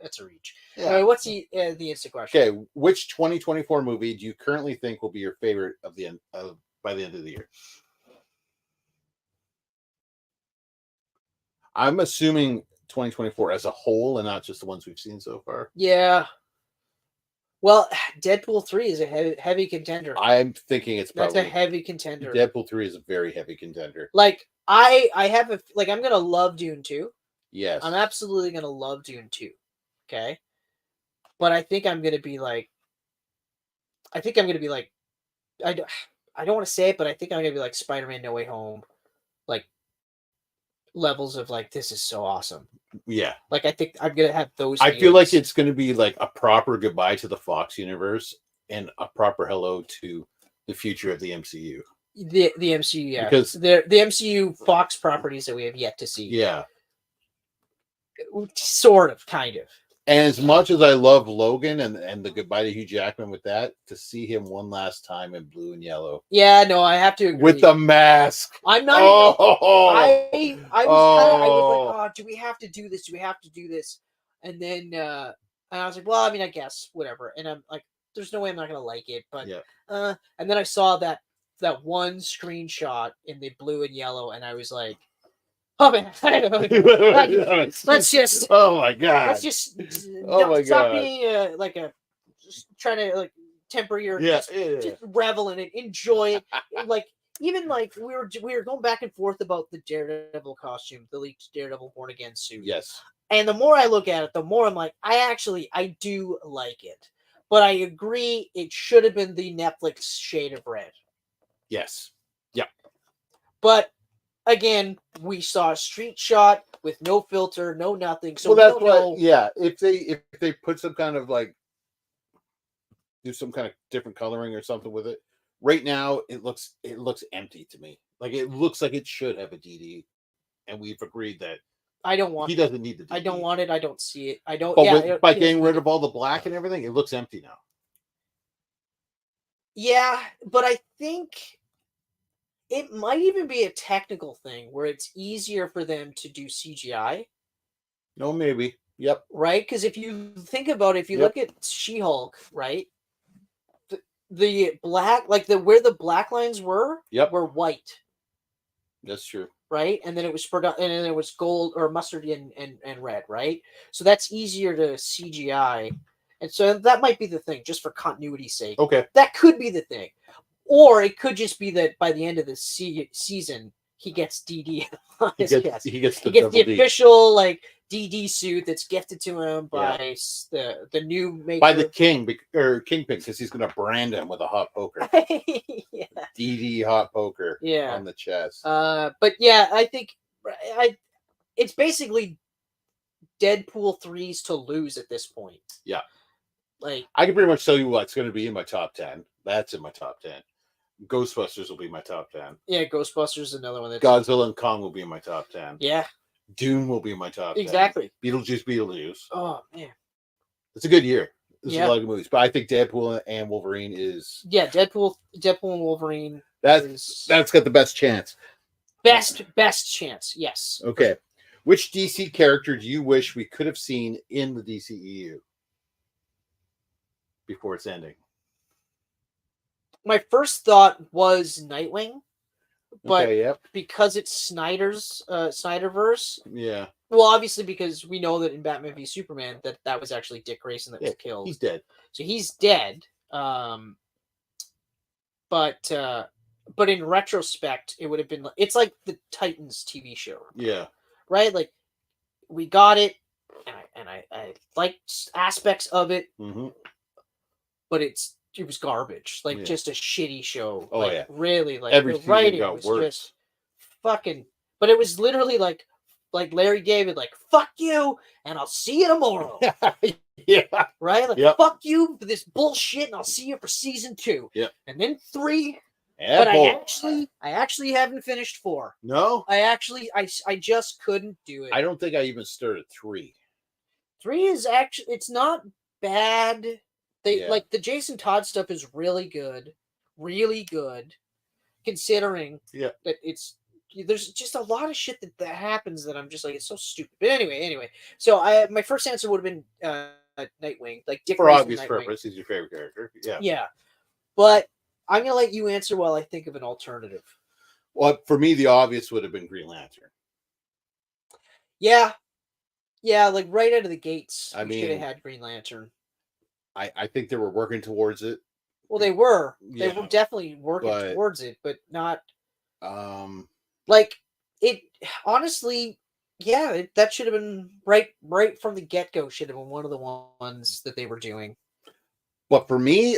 That's a reach. Yeah. Anyway, what's the Insta question? Okay, which 2024 movie do you currently think will be your favorite of the end by the end of the year? I'm assuming 2024 as a whole and not just the ones we've seen so far. Yeah. Well, Deadpool 3 is a heavy contender. I'm thinking it's probably That's a heavy contender. Deadpool 3 is a very heavy contender. Like, I have a like I'm gonna love Dune 2. Yes. I'm absolutely gonna love Dune 2. Okay. But I think I'm gonna be like I don't want to say it, but I think I'm gonna be like Spider-Man No Way Home. Like, levels of like, this is so awesome. Yeah. Like, I think I'm gonna have those. I feel like it's gonna be like a proper goodbye to the Fox universe and a proper hello to the future of the MCU. The MCU, yeah. Because the MCU Fox properties that we have yet to see. Yeah. Sort of, kind of. And as much as I love Logan and the goodbye to Hugh Jackman with that, to see him one last time in blue and yellow. Yeah, no, I have to agree. With the mask. I'm not. I was like, oh, do we have to do this? Do we have to do this? And then and I was like, well, I mean, I guess whatever. And I'm like, there's no way I'm not gonna like it. But yeah. And then I saw that one screenshot in the blue and yellow, and I was like, oh man, let's just. Oh my god. Let's just. Oh my stop god. being like a. Just trying to like temper your. Just revel in it, enjoy it. Like, even like we were going back and forth about the Daredevil costume, the leaked Daredevil Born Again suit. Yes. And the more I look at it, the more I'm like, I do like it, but I agree it should have been the Netflix shade of red. Yes. Yeah. But again, we saw a street shot with no filter, no nothing. So well, that's why. Yeah, if they put some kind of like do some kind of different coloring or something with it. Right now, it looks empty to me. Like, it looks like it should have a DD, and we've agreed that I don't want. He doesn't need the DD. I don't want it. I don't see it. I don't. But by getting rid of all the black and everything, it looks empty now. Yeah, but I think it might even be a technical thing where it's easier for them to do CGI. No, maybe. Yep. Right? Because if you think about it, if you look at She-Hulk, right? The black, like where the black lines were, were white. That's true. Right? And then it was and then it was gold or mustard and red, right? So that's easier to CGI. And so that might be the thing, just for continuity's sake. Okay. That could be the thing. Or it could just be that by the end of the season, he gets DD on his chest. He gets the official like DD suit that's gifted to him by the new maker. By the king or Kingpin, because he's going to brand him with a hot poker. Yeah. DD hot poker on the chest. But yeah, I think it's basically Deadpool 3's to lose at this point. Yeah. Like, I can pretty much tell you what's going to be in my top 10. That's in my top 10. Ghostbusters will be my top 10. Yeah, Ghostbusters is another one. Godzilla and Kong will be in my top 10. Yeah. Dune will be in my top 10. Exactly. Beetlejuice. Oh, man. It's a good year. There's a lot of movies. But I think Deadpool and Wolverine is... Yeah, Deadpool and Wolverine. That's got the best chance. Best chance, yes. Okay. Which DC character do you wish we could have seen in the DCEU before it's ending? My first thought was Nightwing. but Okay, yep. because it's Snyder's Snyderverse, Yeah. well, obviously because we know that in Batman v Superman that was actually Dick Grayson that was killed. He's dead. So he's dead. But in retrospect, it would have been it's like the Titans TV show. Yeah. Right? Like we got it, and I liked aspects of it, but it was garbage. Like just a shitty show. Oh like, yeah. Really, like every the season writing got was worse. Just fucking. But it was literally like Larry David, like fuck you, and I'll see you tomorrow. Yeah. Right? Like fuck you for this bullshit, and I'll see you for season 2. Yep. And then 3. Yeah, but I actually haven't finished 4. No? I just couldn't do it. I don't think I even started 3. 3 is actually, it's not bad. Like the Jason Todd stuff is really good, considering that there's just a lot of shit that happens that I'm just like, it's so stupid. But anyway. So my first answer would have been Nightwing, like Dick for obvious Nightwing. purpose. He's your favorite character. Yeah. Yeah, but I'm gonna let you answer while I think of an alternative. Well, for me, the obvious would have been Green Lantern. Yeah, like right out of the gates, I mean, should have had Green Lantern. I think they were working towards it. Well, they were. They were definitely working towards it, but not. Like it. Honestly, yeah, that should have been right from the get-go. Should have been one of the ones that they were doing. But for me,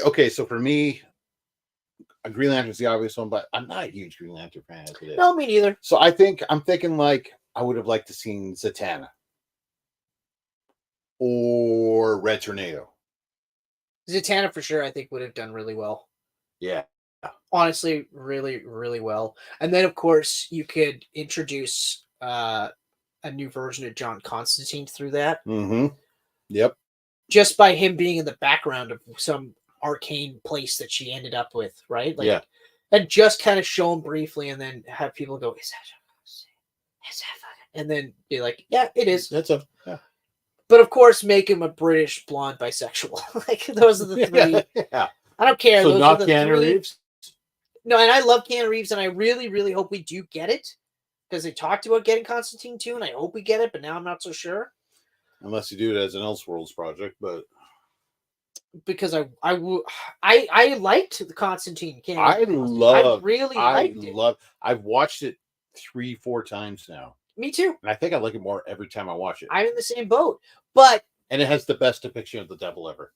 a Green Lantern's the obvious one, but I'm not a huge Green Lantern fan as it is. No, me neither. So I'm thinking like I would have liked to seen Zatanna or Red Tornado. Zatanna for sure, I think would have done really well. Yeah. Honestly, really, really well. And then, of course, you could introduce a new version of John Constantine through that. Mm-hmm. Yep. Just by him being in the background of some arcane place that she ended up with, right? Like, and just kind of show him briefly, and then have people go, "Is that?" And then be like, "Yeah, it is." That's a. Yeah. But of course, make him a British blonde bisexual. Like those are the 3. Yeah. I don't care. So those not are the Keanu 3. Reeves. No, and I love Keanu Reeves, and I really, really hope we do get it because they talked about getting Constantine 2, and I hope we get it. But now I'm not so sure. Unless you do it as an Elseworlds project, but because I liked the Constantine. I really liked it. I've watched it 3-4 times now. Me too. And I think I like it more every time I watch it. I'm in the same boat, but and it has the best depiction of the devil ever.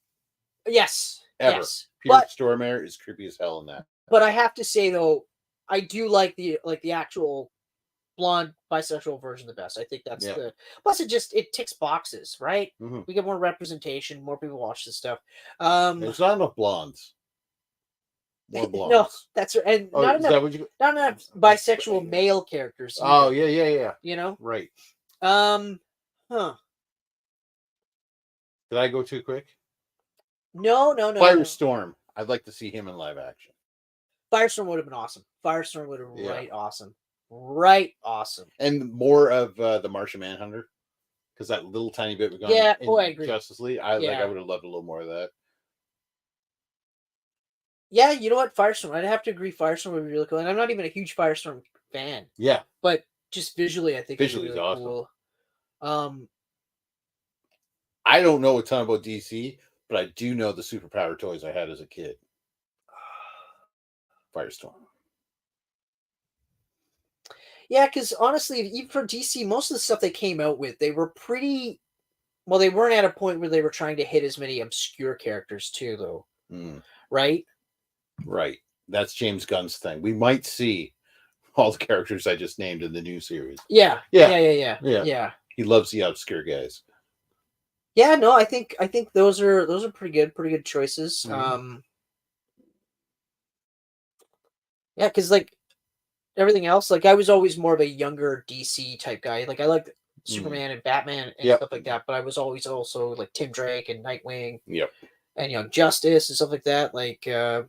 Yes, ever. Yes. Peter Stormare is creepy as hell in that. But I have to say though, I do like the actual blonde bisexual version the best. I think that's the plus it ticks boxes, right? Mm-hmm. We get more representation, more people watch this stuff. There's not enough blondes. More blondes. No, that's right. And not enough bisexual male characters. Either. Oh yeah. You know? Right. Huh. Did I go too quick? No. Firestorm. I'd like to see him in live action. Firestorm would have been awesome. Firestorm would have been right awesome. And more of the Martian Manhunter. Because that little tiny bit we got in I agree. Justice League. I would have loved a little more of that. Yeah, you know what? Firestorm. I'd have to agree. Firestorm would be really cool. And I'm not even a huge Firestorm fan. Yeah. But just visually, I think visually it's really awesome. Cool. I don't know a ton about DC, but I do know the superpower toys I had as a kid. Firestorm. Yeah, because honestly, even for DC, most of the stuff they came out with, they were pretty. Well, they weren't at a point where they were trying to hit as many obscure characters too, though. Right? Right. That's James Gunn's thing. We might see all the characters I just named in the new series. Yeah. He loves the obscure guys. Yeah, no, I think those are pretty good choices. Mm-hmm. Yeah, because like everything else, like I was always more of a younger DC type guy. Like I liked Superman and Batman and stuff like that, but I was always also like Tim Drake and Nightwing. Yep. And Young Justice and stuff like that. Like, but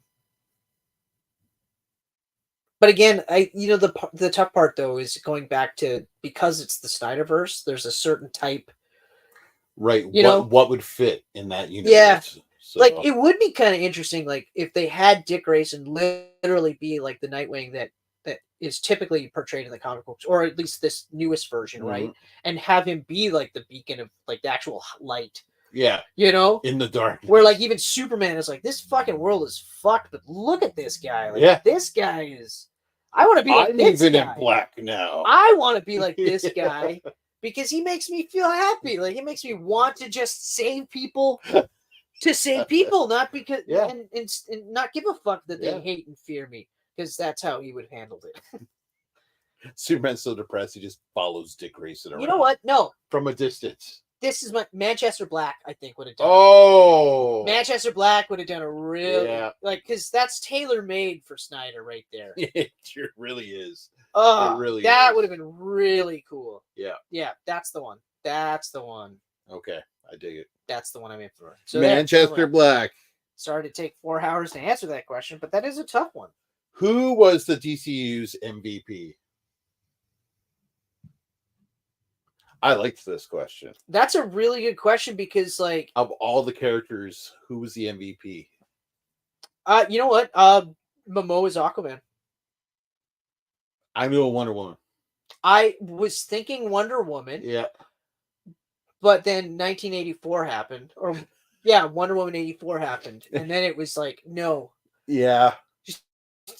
again, the tough part though is going back to because it's the Snyderverse. There's a certain type. Right. What would fit in that universe? Yeah. So. Like it would be kind of interesting, like if they had Dick Grayson literally be like the Nightwing that is typically portrayed in the comic books, or at least this newest version, right? And have him be like the beacon of like the actual light. Yeah. You know? In the dark. Where like even Superman is like, this fucking world is fucked, but look at this guy. Like this guy is I want to be like I'm this even guy. in black now. I want to be like this guy because he makes me feel happy. Like it makes me want to just save people to save people, not because and not give a fuck that they hate and fear me, because that's how he would have handled it. Superman's so depressed he just follows Dick Grayson around. You know what? No. From a distance. This is my Manchester Black, I think, would have done. Oh, Manchester Black would have done a real like, because that's tailor made for Snyder right there. It really is. Oh, it really that is. would have been really cool. Yeah, that's the one. That's the one. Okay, I dig it. That's the one I'm in for. So Manchester Black. Sorry to take 4 hours to answer that question, but that is a tough one. Who was the DCEU's MVP? I liked this question. That's a really good question because, like, of all the characters, who was the MVP? You know what? Momoa is Aquaman. I knew a Wonder Woman. I was thinking Wonder Woman. Yeah. But then 1984 happened. Or, yeah, Wonder Woman 84 happened. And then it was like, no. Yeah.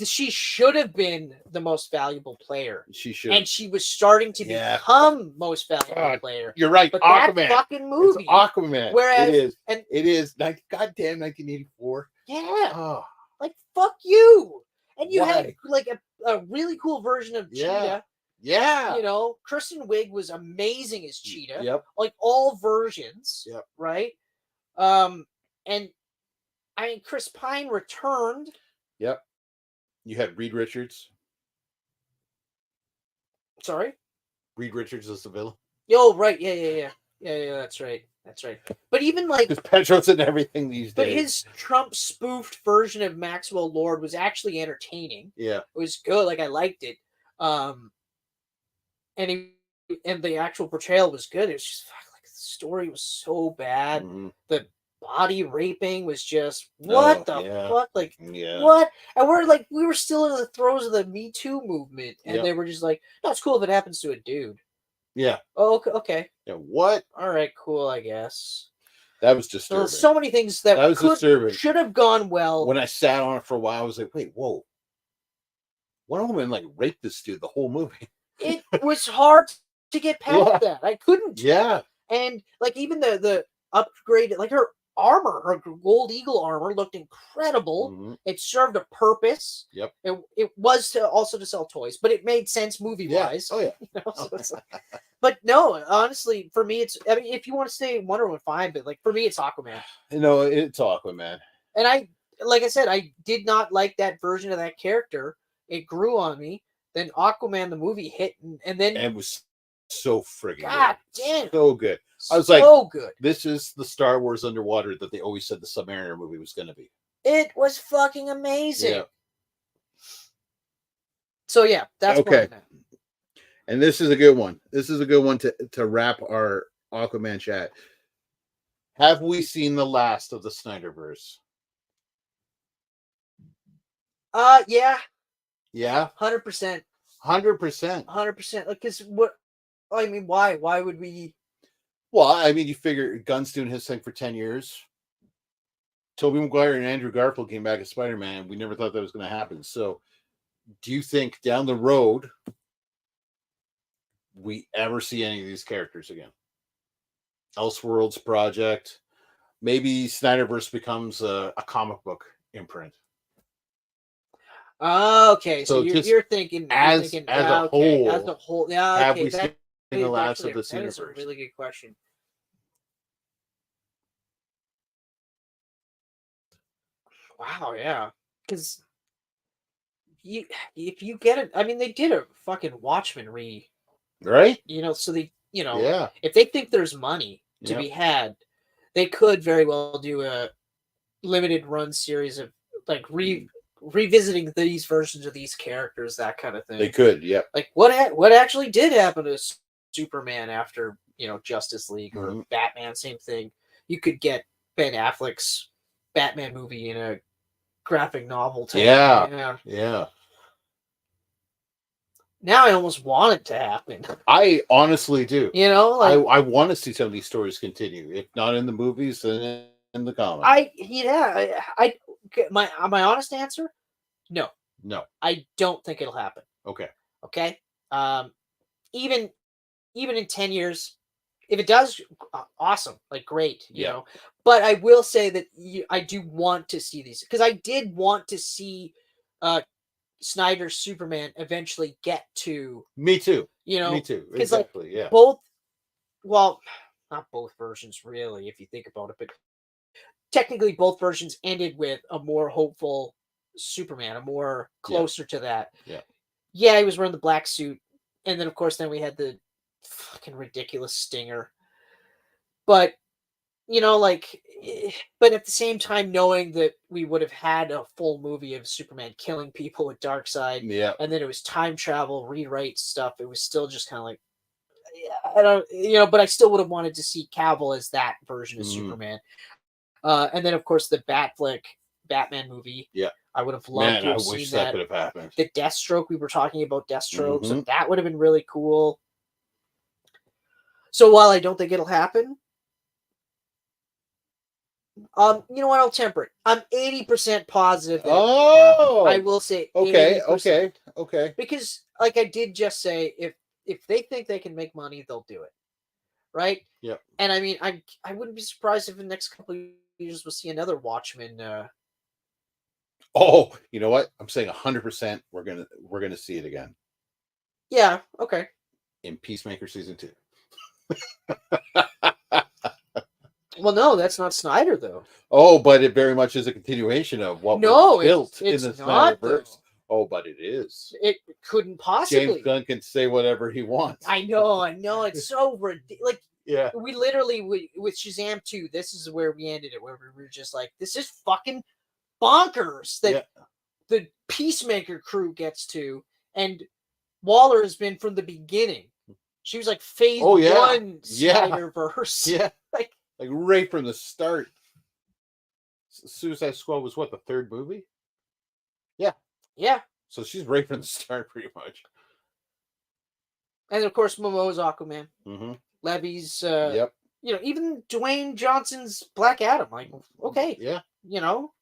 She should have been the most valuable player. She should. And she was starting to become most valuable player. You're right. But Aquaman. that fucking movie. It's Aquaman. Whereas, it is. And it is. Goddamn 1984. Yeah. Oh. Like, fuck you. And you had like a really cool version of Cheetah. Yeah. You know, Kristen Wiig was amazing as Cheetah. Yep. Like all versions. Yep. Right? And I mean, Chris Pine returned. Yep. You had Reed Richards. Sorry? Reed Richards is the villain. Oh, right. Yeah, that's right. That's right. But even like because Petro's in everything these days. But his Trump spoofed version of Maxwell Lord was actually entertaining. Yeah. It was good. Like I liked it. And the actual portrayal was good. It was just like the story was so bad. Mm-hmm. The body raping was just what the fuck? Like yeah. What? And we were still in the throes of the Me Too movement, and they were just like, no, it's cool if it happens to a dude. Yeah. Oh, okay. Yeah. What? All right, cool. I guess that was disturbing. So many things that was disturbing. Should have gone well. When I sat on it for a while, I was like, wait, whoa. Wonder Woman like raped this dude the whole movie. It was hard to get past that. I couldn't. Yeah. And like even the upgraded, like her armor, her Gold Eagle armor looked incredible. Mm-hmm. It served a purpose. Yep. It was also to sell toys, but it made sense movie wise. Oh yeah. You know? So it's like, but no, honestly, for me, it's. I mean, if you want to say Wonder Woman, fine, but like for me, it's Aquaman. No, it's Aquaman. And like I said, I did not like that version of that character. It grew on me. Then Aquaman the movie hit, and then it was so friggin' God good. damn, so good. I was so good. This is the Star Wars underwater that they always said the Submariner movie was going to be. It was fucking amazing. Yeah. So yeah, that's okay. And this is a good one. This is a good one to wrap our Aquaman chat. Have we seen the last of the Snyderverse? Yeah. Yeah. 100%. 100%. 100%. Like, cause what? I mean, why? Why would we? Well, I mean, you figure Gunn's doing his thing for 10 years. Tobey Maguire and Andrew Garfield came back as Spider-Man. We never thought that was going to happen. So, do you think down the road we ever see any of these characters again? Elseworlds project, maybe Snyderverse becomes a comic book imprint. Okay, so you're thinking as a whole. Yeah, have we seen the last of this universe? That is a really good question. Wow, yeah, because if you get it, I mean, they did a fucking Watchmen right? You know, so they, yeah, if they think there's money to be had, they could very well do a limited run series of like revisiting these versions of these characters, that kind of thing. They could, yeah. Like what actually did happen to Superman after Justice League or Batman? Same thing. You could get Ben Affleck's Batman movie in a graphic novel. Yeah. Now I almost want it to happen. I honestly do. You know, like I want to see some of these stories continue. If not in the movies, then in the comics. my honest answer, no. No. I don't think it'll happen. Okay. Okay. Even in 10 years, if it does, awesome, like great, you know. But I will say that I do want to see these because I did want to see Snyder's Superman eventually get to. Me too. You know, me too. Because Exactly. Yeah. both, well, not both versions really, if you think about it, but technically both versions ended with a more hopeful Superman, a more closer to that. Yeah. Yeah, he was wearing the black suit, and then of course then we had the fucking ridiculous stinger. But you know, like, but at the same time, knowing that we would have had a full movie of Superman killing people with Darkseid, and then it was time travel, rewrite stuff, it was still just kind of like, I don't, you know, but I still would have wanted to see Cavill as that version of Superman. And then, of course, the Batman movie. Yeah. I would have loved to have I wish seen that could have happened. The Deathstroke, we were talking about Deathstroke, so that would have been really cool. So while I don't think it'll happen, you know what? I'll temper it. I'm 80% positive. I will say. Okay. 80%. Okay. Because, like I did just say, if they think they can make money, they'll do it, right? Yep. And I mean, I wouldn't be surprised if in the next couple of years we'll see another Watchmen. Oh, you know what? I'm saying 100%. We're gonna see it again. Yeah. Okay. In Peacemaker season 2. Well, no, that's not Snyder though. Oh, but it very much is a continuation of what was built in the Snyderverse. Oh, but it is. It couldn't possibly. James Gunn can say whatever he wants. I know. It's so like. Yeah. We literally with Shazam 2, this is where we ended it, where we were just like, this is fucking bonkers that the Peacemaker crew gets to, and Waller has been from the beginning. She was like phase 1 Snyderverse. Yeah. like right from the start. Suicide Squad was what, the third movie? Yeah. Yeah. So she's right from the start, pretty much. And of course, Momoa's Aquaman. Mm-hmm. Levy's, you know, even Dwayne Johnson's Black Adam. Like, okay. Yeah. You know,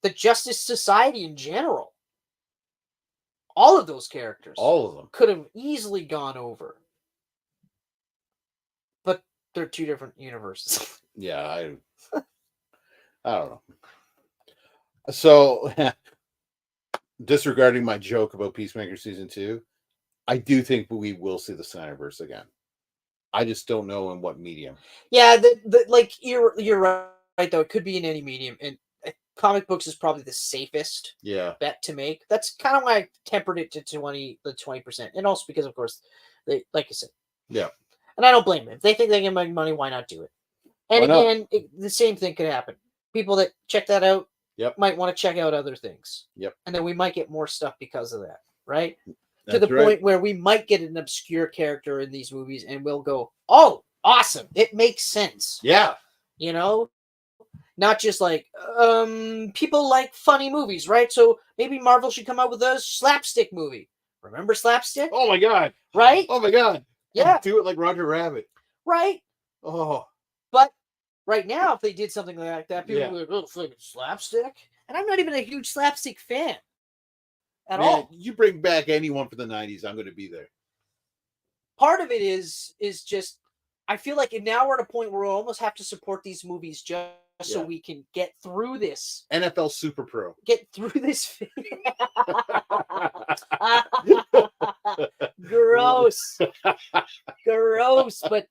the Justice Society in general. All of those characters. All of them. Could have easily gone over. But they're two different universes. Yeah, I don't know. So, disregarding my joke about Peacemaker season 2, I do think we will see the Snyderverse again. I just don't know in what medium. Yeah, like you're right though. It could be in any medium, and comic books is probably the safest bet to make. That's kind of why I tempered it to 20%, and also because of course they, like I said, and I don't blame them. If they think they can make money, why not do it? And again, the same thing could happen. People that check that out might want to check out other things. And then we might get more stuff because of that, right? That's to the point where we might get an obscure character in these movies and we'll go, oh, awesome. It makes sense. Yeah. You know? Not just like, people like funny movies, right? So maybe Marvel should come out with a slapstick movie. Remember Slapstick? Oh my God. Right? Oh my God. Yeah. Do it like Roger Rabbit. Right? Oh. But right now, if they did something like that, people would be like, oh, fucking slapstick. And I'm not even a huge slapstick fan. At all. You bring back anyone from the 90s, I'm going to be there. Part of it is just, I feel like now we're at a point where we almost have to support these movies just so we can get through this. NFL Super Pro. Get through this. Gross. Gross. But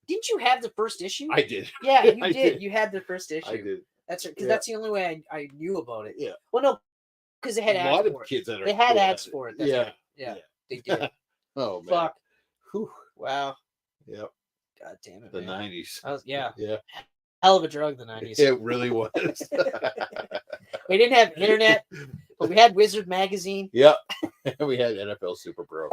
didn't you have the first issue? I did. Yeah, you did. You had the first issue. I did. That's because that's the only way I knew about it. Yeah. Well, no, because they had ads for it. Kids that are they had ads for it. Yeah. Yeah. They did. Oh man. Fuck. Whew. Wow. Yep. God damn it. The man. 90s. Yeah. Yeah. Hell of a drug, the 90s. It really was. We didn't have internet, but we had Wizard magazine. Yep. We had NFL Super Pro.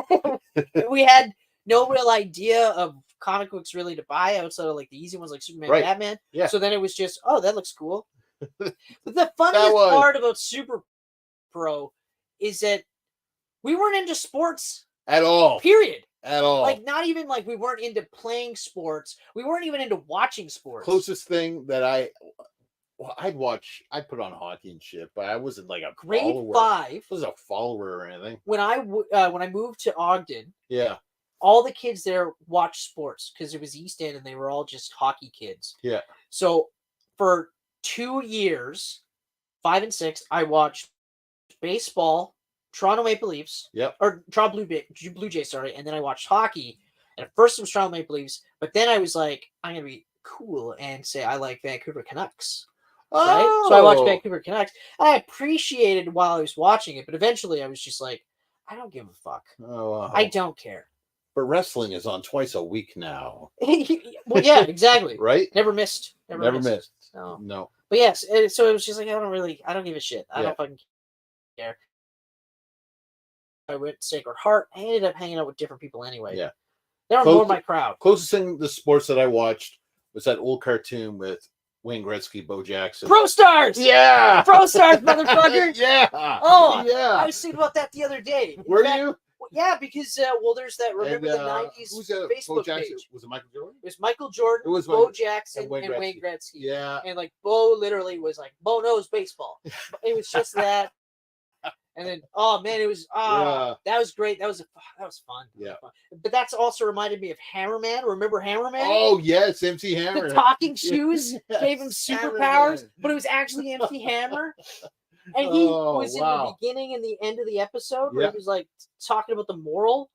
We had no real idea of comic books really to buy outside of like the easy ones like Superman, Batman. Yeah. So then it was just, oh, that looks cool. But the funniest part about Super Pro is that We weren't into sports at all. period. At all. Like, not even like we weren't into playing sports. We weren't even into watching sports. Closest thing that I'd put on hockey and shit, but I wasn't like a grade follower. 5. I wasn't a follower or anything. When I moved to Ogden, yeah, all the kids there watched sports because it was East End and they were all just hockey kids. Yeah. So for 2 years, 5 and 6, I watched baseball, Toronto Maple Leafs, or Toronto Blue Jays, sorry, and then I watched hockey. And at first it was Toronto Maple Leafs, but then I was like, I'm gonna be cool and say I like Vancouver Canucks. Oh. Right? So I watched Vancouver Canucks. I appreciated it while I was watching it, but eventually I was just like, I don't give a fuck. Oh, I don't care. But wrestling is on twice a week now. Well, yeah, exactly. Right? Never missed. Never missed. No. But yes, so it was just like, I don't give a shit. I don't fucking care. I went to Sacred Heart. I ended up hanging out with different people anyway. Yeah. They were more my crowd. Closest thing to sports that I watched was that old cartoon with Wayne Gretzky, Bo Jackson. Pro Stars! Yeah! Pro Stars, motherfucker! Yeah! Oh, yeah! I was thinking about that the other day. Were you? Yeah, because, there's that, remember the 90s who's that? Facebook page. Was it Michael Jordan? It was Michael Jordan, It was Bo Jackson, and Wayne Gretzky. Yeah. And, like, Bo literally was like, Bo knows baseball. It was just that. And then, oh man, it was that was great. That was fun. Yeah. But that's also reminded me of Hammerman. Remember Hammerman? Oh yes, MC Hammer. The talking shoes gave him superpowers, Hammerman. but it was actually MC Hammer. And he was in the beginning and the end of the episode where he was like talking about the moral.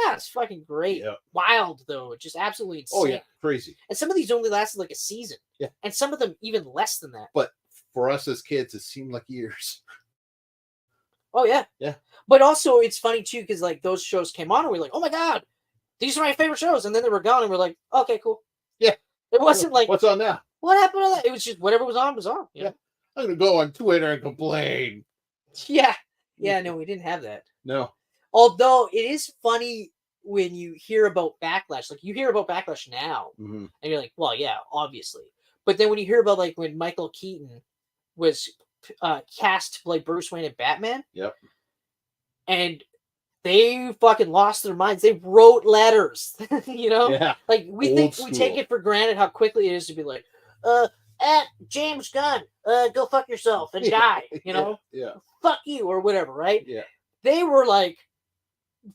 That's fucking great. Yep. Wild though, just absolutely insane. Oh yeah, crazy. And some of these only lasted like a season. Yeah. And some of them even less than that. But for us as kids, it seemed like years. Oh yeah. Yeah. But also it's funny too, because like those shows came on and we are like, oh my God, these are my favorite shows. And then they were gone and we're like, okay, cool. Yeah. It wasn't like what's on now? What happened to that? It was just whatever was on was on. Yeah. I'm gonna go on Twitter and complain. Yeah. Yeah, no, we didn't have that. No. Although it is funny when you hear about backlash. Like you hear about backlash now and you're like, well, yeah, obviously. But then when you hear about like when Michael Keaton was cast to play Bruce Wayne and Batman. Yep. And they fucking lost their minds. They wrote letters, you know? Yeah. Like we take it for granted how quickly it is to be like, James Gunn, go fuck yourself and die, you know? Yeah. Fuck you or whatever, right? Yeah. They were like,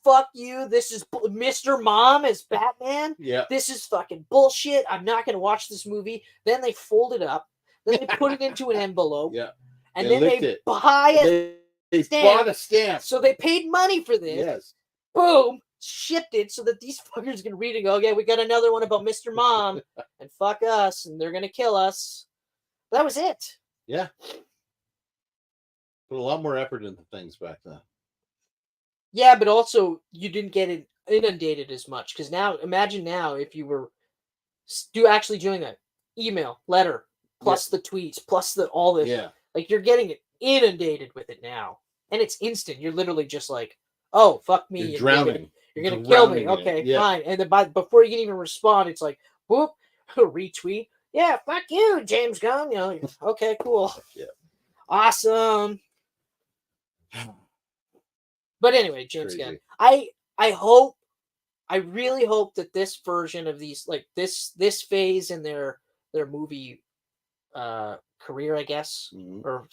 fuck you. This is Mr. Mom as Batman. Yeah. This is fucking bullshit. I'm not going to watch this movie. Then they fold it up. Then they put it into an envelope. Yeah. And then they buy They stamp. bought a stamp. So they paid money for this. Yes. Boom. Shipped it so that these fuckers can read and go, okay, we got another one about Mr. Mom and fuck us and they're going to kill us. That was it. Yeah. Put a lot more effort into things back then. Yeah, but also you didn't get it inundated as much because now, imagine now if you were actually doing that email, letter, plus the tweets, plus all this. Yeah. Like you're getting it inundated with it now. And it's instant. You're literally just like, oh, fuck me. You're drowning. You're going to kill me. Okay, fine. And then before you can even respond, it's like, whoop, retweet. Yeah, fuck you, James Gunn. You know, okay, cool. Yeah. Awesome. But anyway, James Gunn. I really hope that this version of these, like this phase in their movie career, I guess, or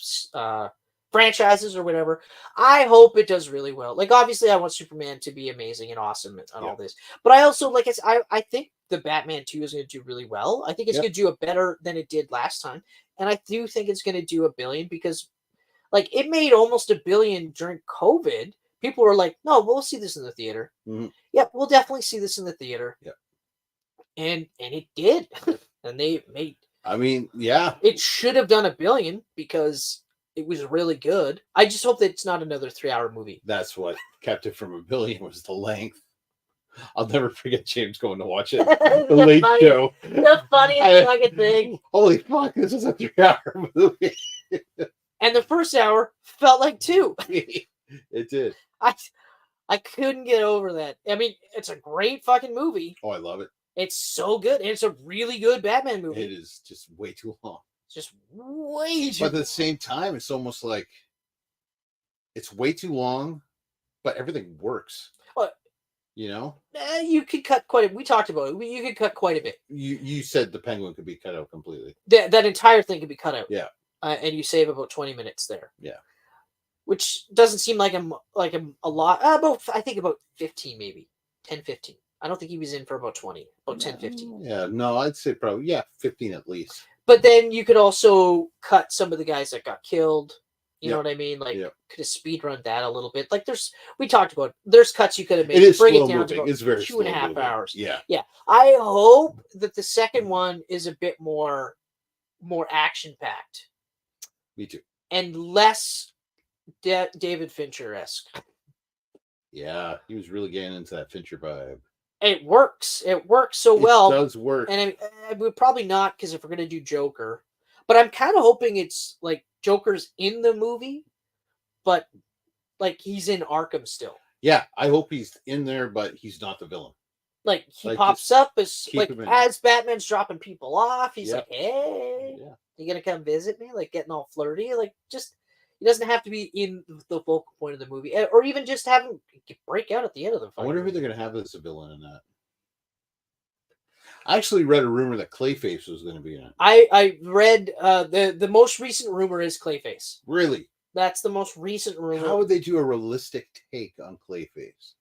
franchises or whatever, I hope it does really well. Like obviously I want Superman to be amazing and awesome and all this, but I also, like I think the Batman 2 is going to do really well. I think it's going to do it better than it did last time, and I do think it's going to do $1 billion because like it made almost $1 billion during COVID. People were like, no, we'll see this in the theater. Yep, we'll definitely see this in the theater. Yep. And it did. And they made, I mean, yeah, it should have done $1 billion because it was really good. I just hope that it's not another 3-hour movie. That's what kept it from $1 billion was the length. I'll never forget James going to watch it. The Late Show. The funniest fucking thing. Holy fuck, this is a 3-hour movie. And the first hour felt like 2. It did. I couldn't get over that. I mean, it's a great fucking movie. Oh, I love it. It's so good. It's a really good Batman movie. It is just way too long. It's just way too But at the same time, it's almost like it's way too long but everything works. Well, you know, you could cut quite. We talked about it. You could cut quite a bit. You said the penguin could be cut out completely. That entire thing could be cut out. Yeah, and you save about 20 minutes there. Yeah, which doesn't seem like a lot. I think about 15, maybe 10, 15. I don't think he was in for about 20, about 10, 15. Yeah, no, I'd say probably 15 at least. But then you could also cut some of the guys that got killed. You know what I mean? Like, could have speed run that a little bit. Like, we talked about, there's cuts you could have made. It is bring slow it down moving. to about It's very 2.5 hours. Yeah. Yeah. I hope that the second one is a bit more action packed. Me too. And less David Fincher-esque. Yeah, he was really getting into that Fincher vibe. It works. It works so well. It does work. And we're probably not, because if we're going to do Joker, but I'm kind of hoping it's like Joker's in the movie, but like he's in Arkham still. Yeah, I hope he's in there, but he's not the villain. Like he pops up as Batman's dropping people off. He's like, "Hey, you gonna come visit me?" Like getting all flirty. Like just he doesn't have to be in the focal point of the movie, or even just have him break out at the end of the fight. I wonder who they're gonna have as a villain in that. I actually read a rumor that Clayface was going to be in it. I read the most recent rumor is Clayface. Really? That's the most recent rumor. How would they do a realistic take on Clayface?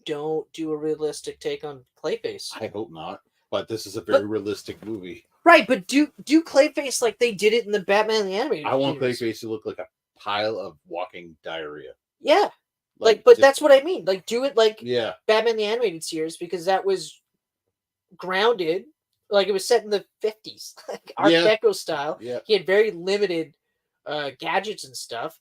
Don't do a realistic take on Clayface. I hope not. But this is a very realistic movie. Right, but do Clayface like they did it in the Batman the Animated I want series. Clayface to look like a pile of walking diarrhea. Yeah. But that's what I mean. Like do it like Batman the Animated Series, because that was grounded, like it was set in the 50s, like Art Deco style. Yeah. He had very limited gadgets and stuff,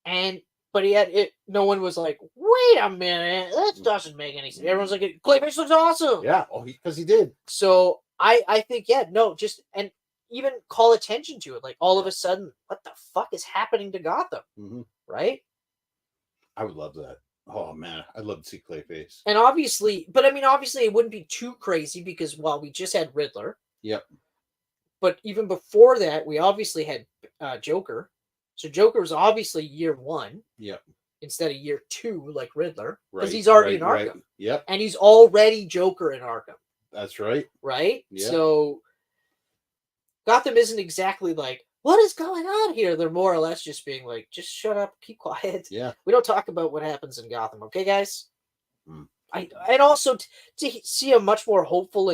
but he had it. No one was like, "Wait a minute, that doesn't make any sense." Everyone's like, "Clayface looks awesome." Yeah, because he did. So I think just and even call attention to it. Like all of a sudden, what the fuck is happening to Gotham? Mm-hmm. Right? I would love that. Oh man, I'd love to see Clayface. And obviously it wouldn't be too crazy because we just had Riddler. Yep. But even before that, we obviously had Joker. So Joker was obviously year 1. Yep. Instead of year 2, like Riddler, because right, he's already in Arkham. Right. Yep. And he's already Joker in Arkham. That's right. Right. Yep. So Gotham isn't exactly like, what is going on here? They're more or less just being like, just shut up, keep quiet. Yeah. We don't talk about what happens in Gotham, okay, guys? Mm. And also to see a much more hopeful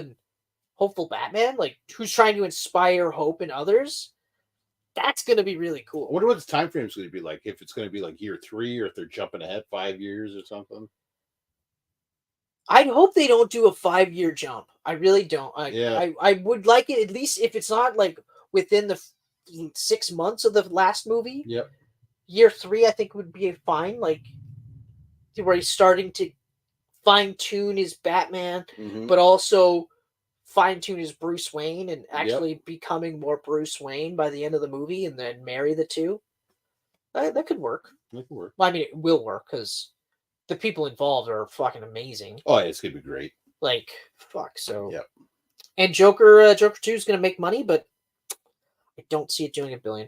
Batman, like who's trying to inspire hope in others. That's going to be really cool. I wonder what the time frame is going to be like. If it's going to be like year 3, or if they're jumping ahead 5 years or something. I hope they don't do a 5-year jump. I really don't. I would like it, at least if it's not like within the 6 months of the last movie. Yep. Year 3, I think would be fine. Like where he's starting to fine tune his Batman, but also fine tune his Bruce Wayne and actually becoming more Bruce Wayne by the end of the movie, and then marry the two. That could work. That could work. Well, I mean, it will work because the people involved are fucking amazing. Oh, yeah, it's gonna be great. Like fuck. So yep. And Joker 2 is gonna make money, but I don't see it doing $1 billion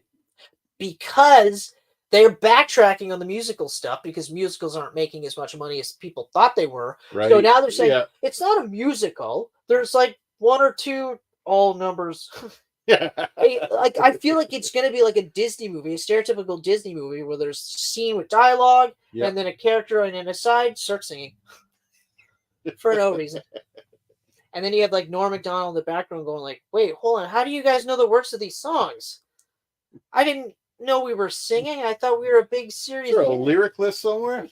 because they're backtracking on the musical stuff because musicals aren't making as much money as people thought they were. Right. So now they're saying it's not a musical. There's like 1 or 2 all numbers. Like I feel like it's gonna be like a Disney movie, a stereotypical Disney movie where there's a scene with dialogue and then a character on an aside starts singing for no reason. And then you have like Norm Macdonald in the background going like, wait, hold on, how do you guys know the words of these songs? I didn't know we were singing. I thought we were a big serious. Is there a lyric list somewhere?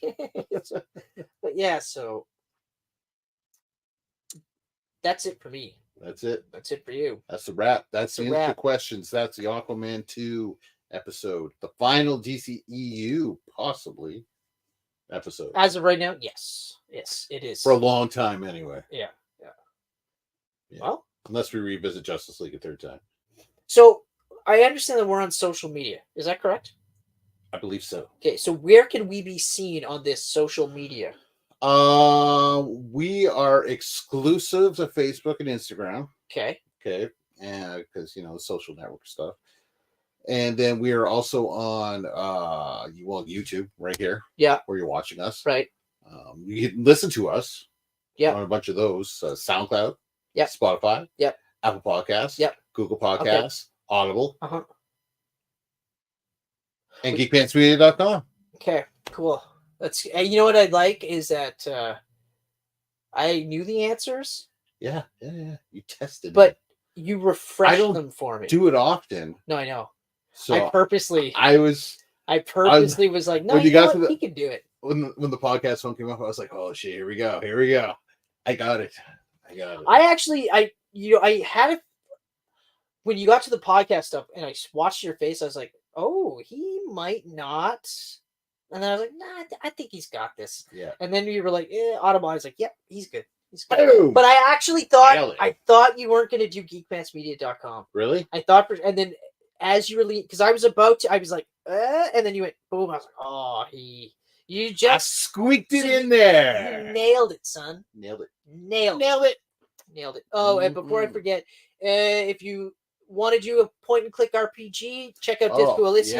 But yeah, so that's it for me. That's it. That's it for you. That's the wrap. That's the answer to questions. That's the Aquaman 2 episode. The final DCEU, possibly, episode. As of right now, yes. Yes, it is. For a long time, anyway. Yeah. Well, unless we revisit Justice League a 3rd time. So, I understand that we're on social media. Is that correct? I believe so. Okay, so where can we be seen on this social media? We are exclusive to Facebook and Instagram. Okay. And because social network stuff. And then we are also on YouTube right here. Yeah. Where you're watching us. Right. You can listen to us Yep. on a bunch of those SoundCloud, Yep. Spotify, Yep. Apple Podcasts, Yep. Google Podcasts, Audible, Uh-huh. and geekpantsmedia.com. Okay, cool. Let's. You know what I'd like is that I knew the answers, Yeah. You tested, but you I refreshed don't them for me. do it often. No, I know. So I purposely was was like, no, when you you know got what? to the- He can do it. when the podcast one came up, I was like, oh shit, here we go. I got it. I had it when you got to the podcast stuff, and I watched your face. I was like, oh, he might not. And then I was like, nah, I think he's got this. Yeah. And then you were like, Audible. I was like, yep, he's good. He's good. Boom. But I actually Nailed it. thought you weren't going to do geekpantsmedia.com. Really? I thought, and then as you were because I was like, and then you went, boom. I was like, oh, you I just squeaked it in you there. nailed it, son. Nailed it. Nailed it. Oh, and before I Mhm. forget, if you want to do a point and click RPG, check out Oh, Disco Elysium.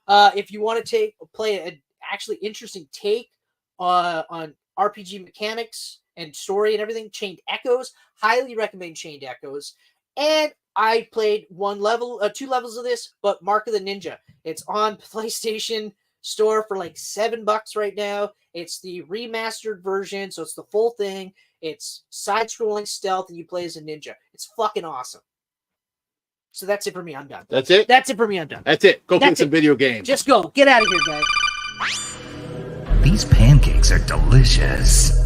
yeah. If you want to play an actually interesting take on RPG mechanics and story and everything, Chained Echoes, highly recommend Chained Echoes. And I played 2 levels of this, but Mark of the Ninja. It's on PlayStation Store for like $7 right now. It's the remastered version, so it's the full thing. It's side-scrolling stealth, and you play as a ninja. It's fucking awesome. So that's it for me. I'm done. That's it. That's it for me. I'm done. That's it. Go play That's some it. video games. Just go. Get out of here, guys. These pancakes are delicious.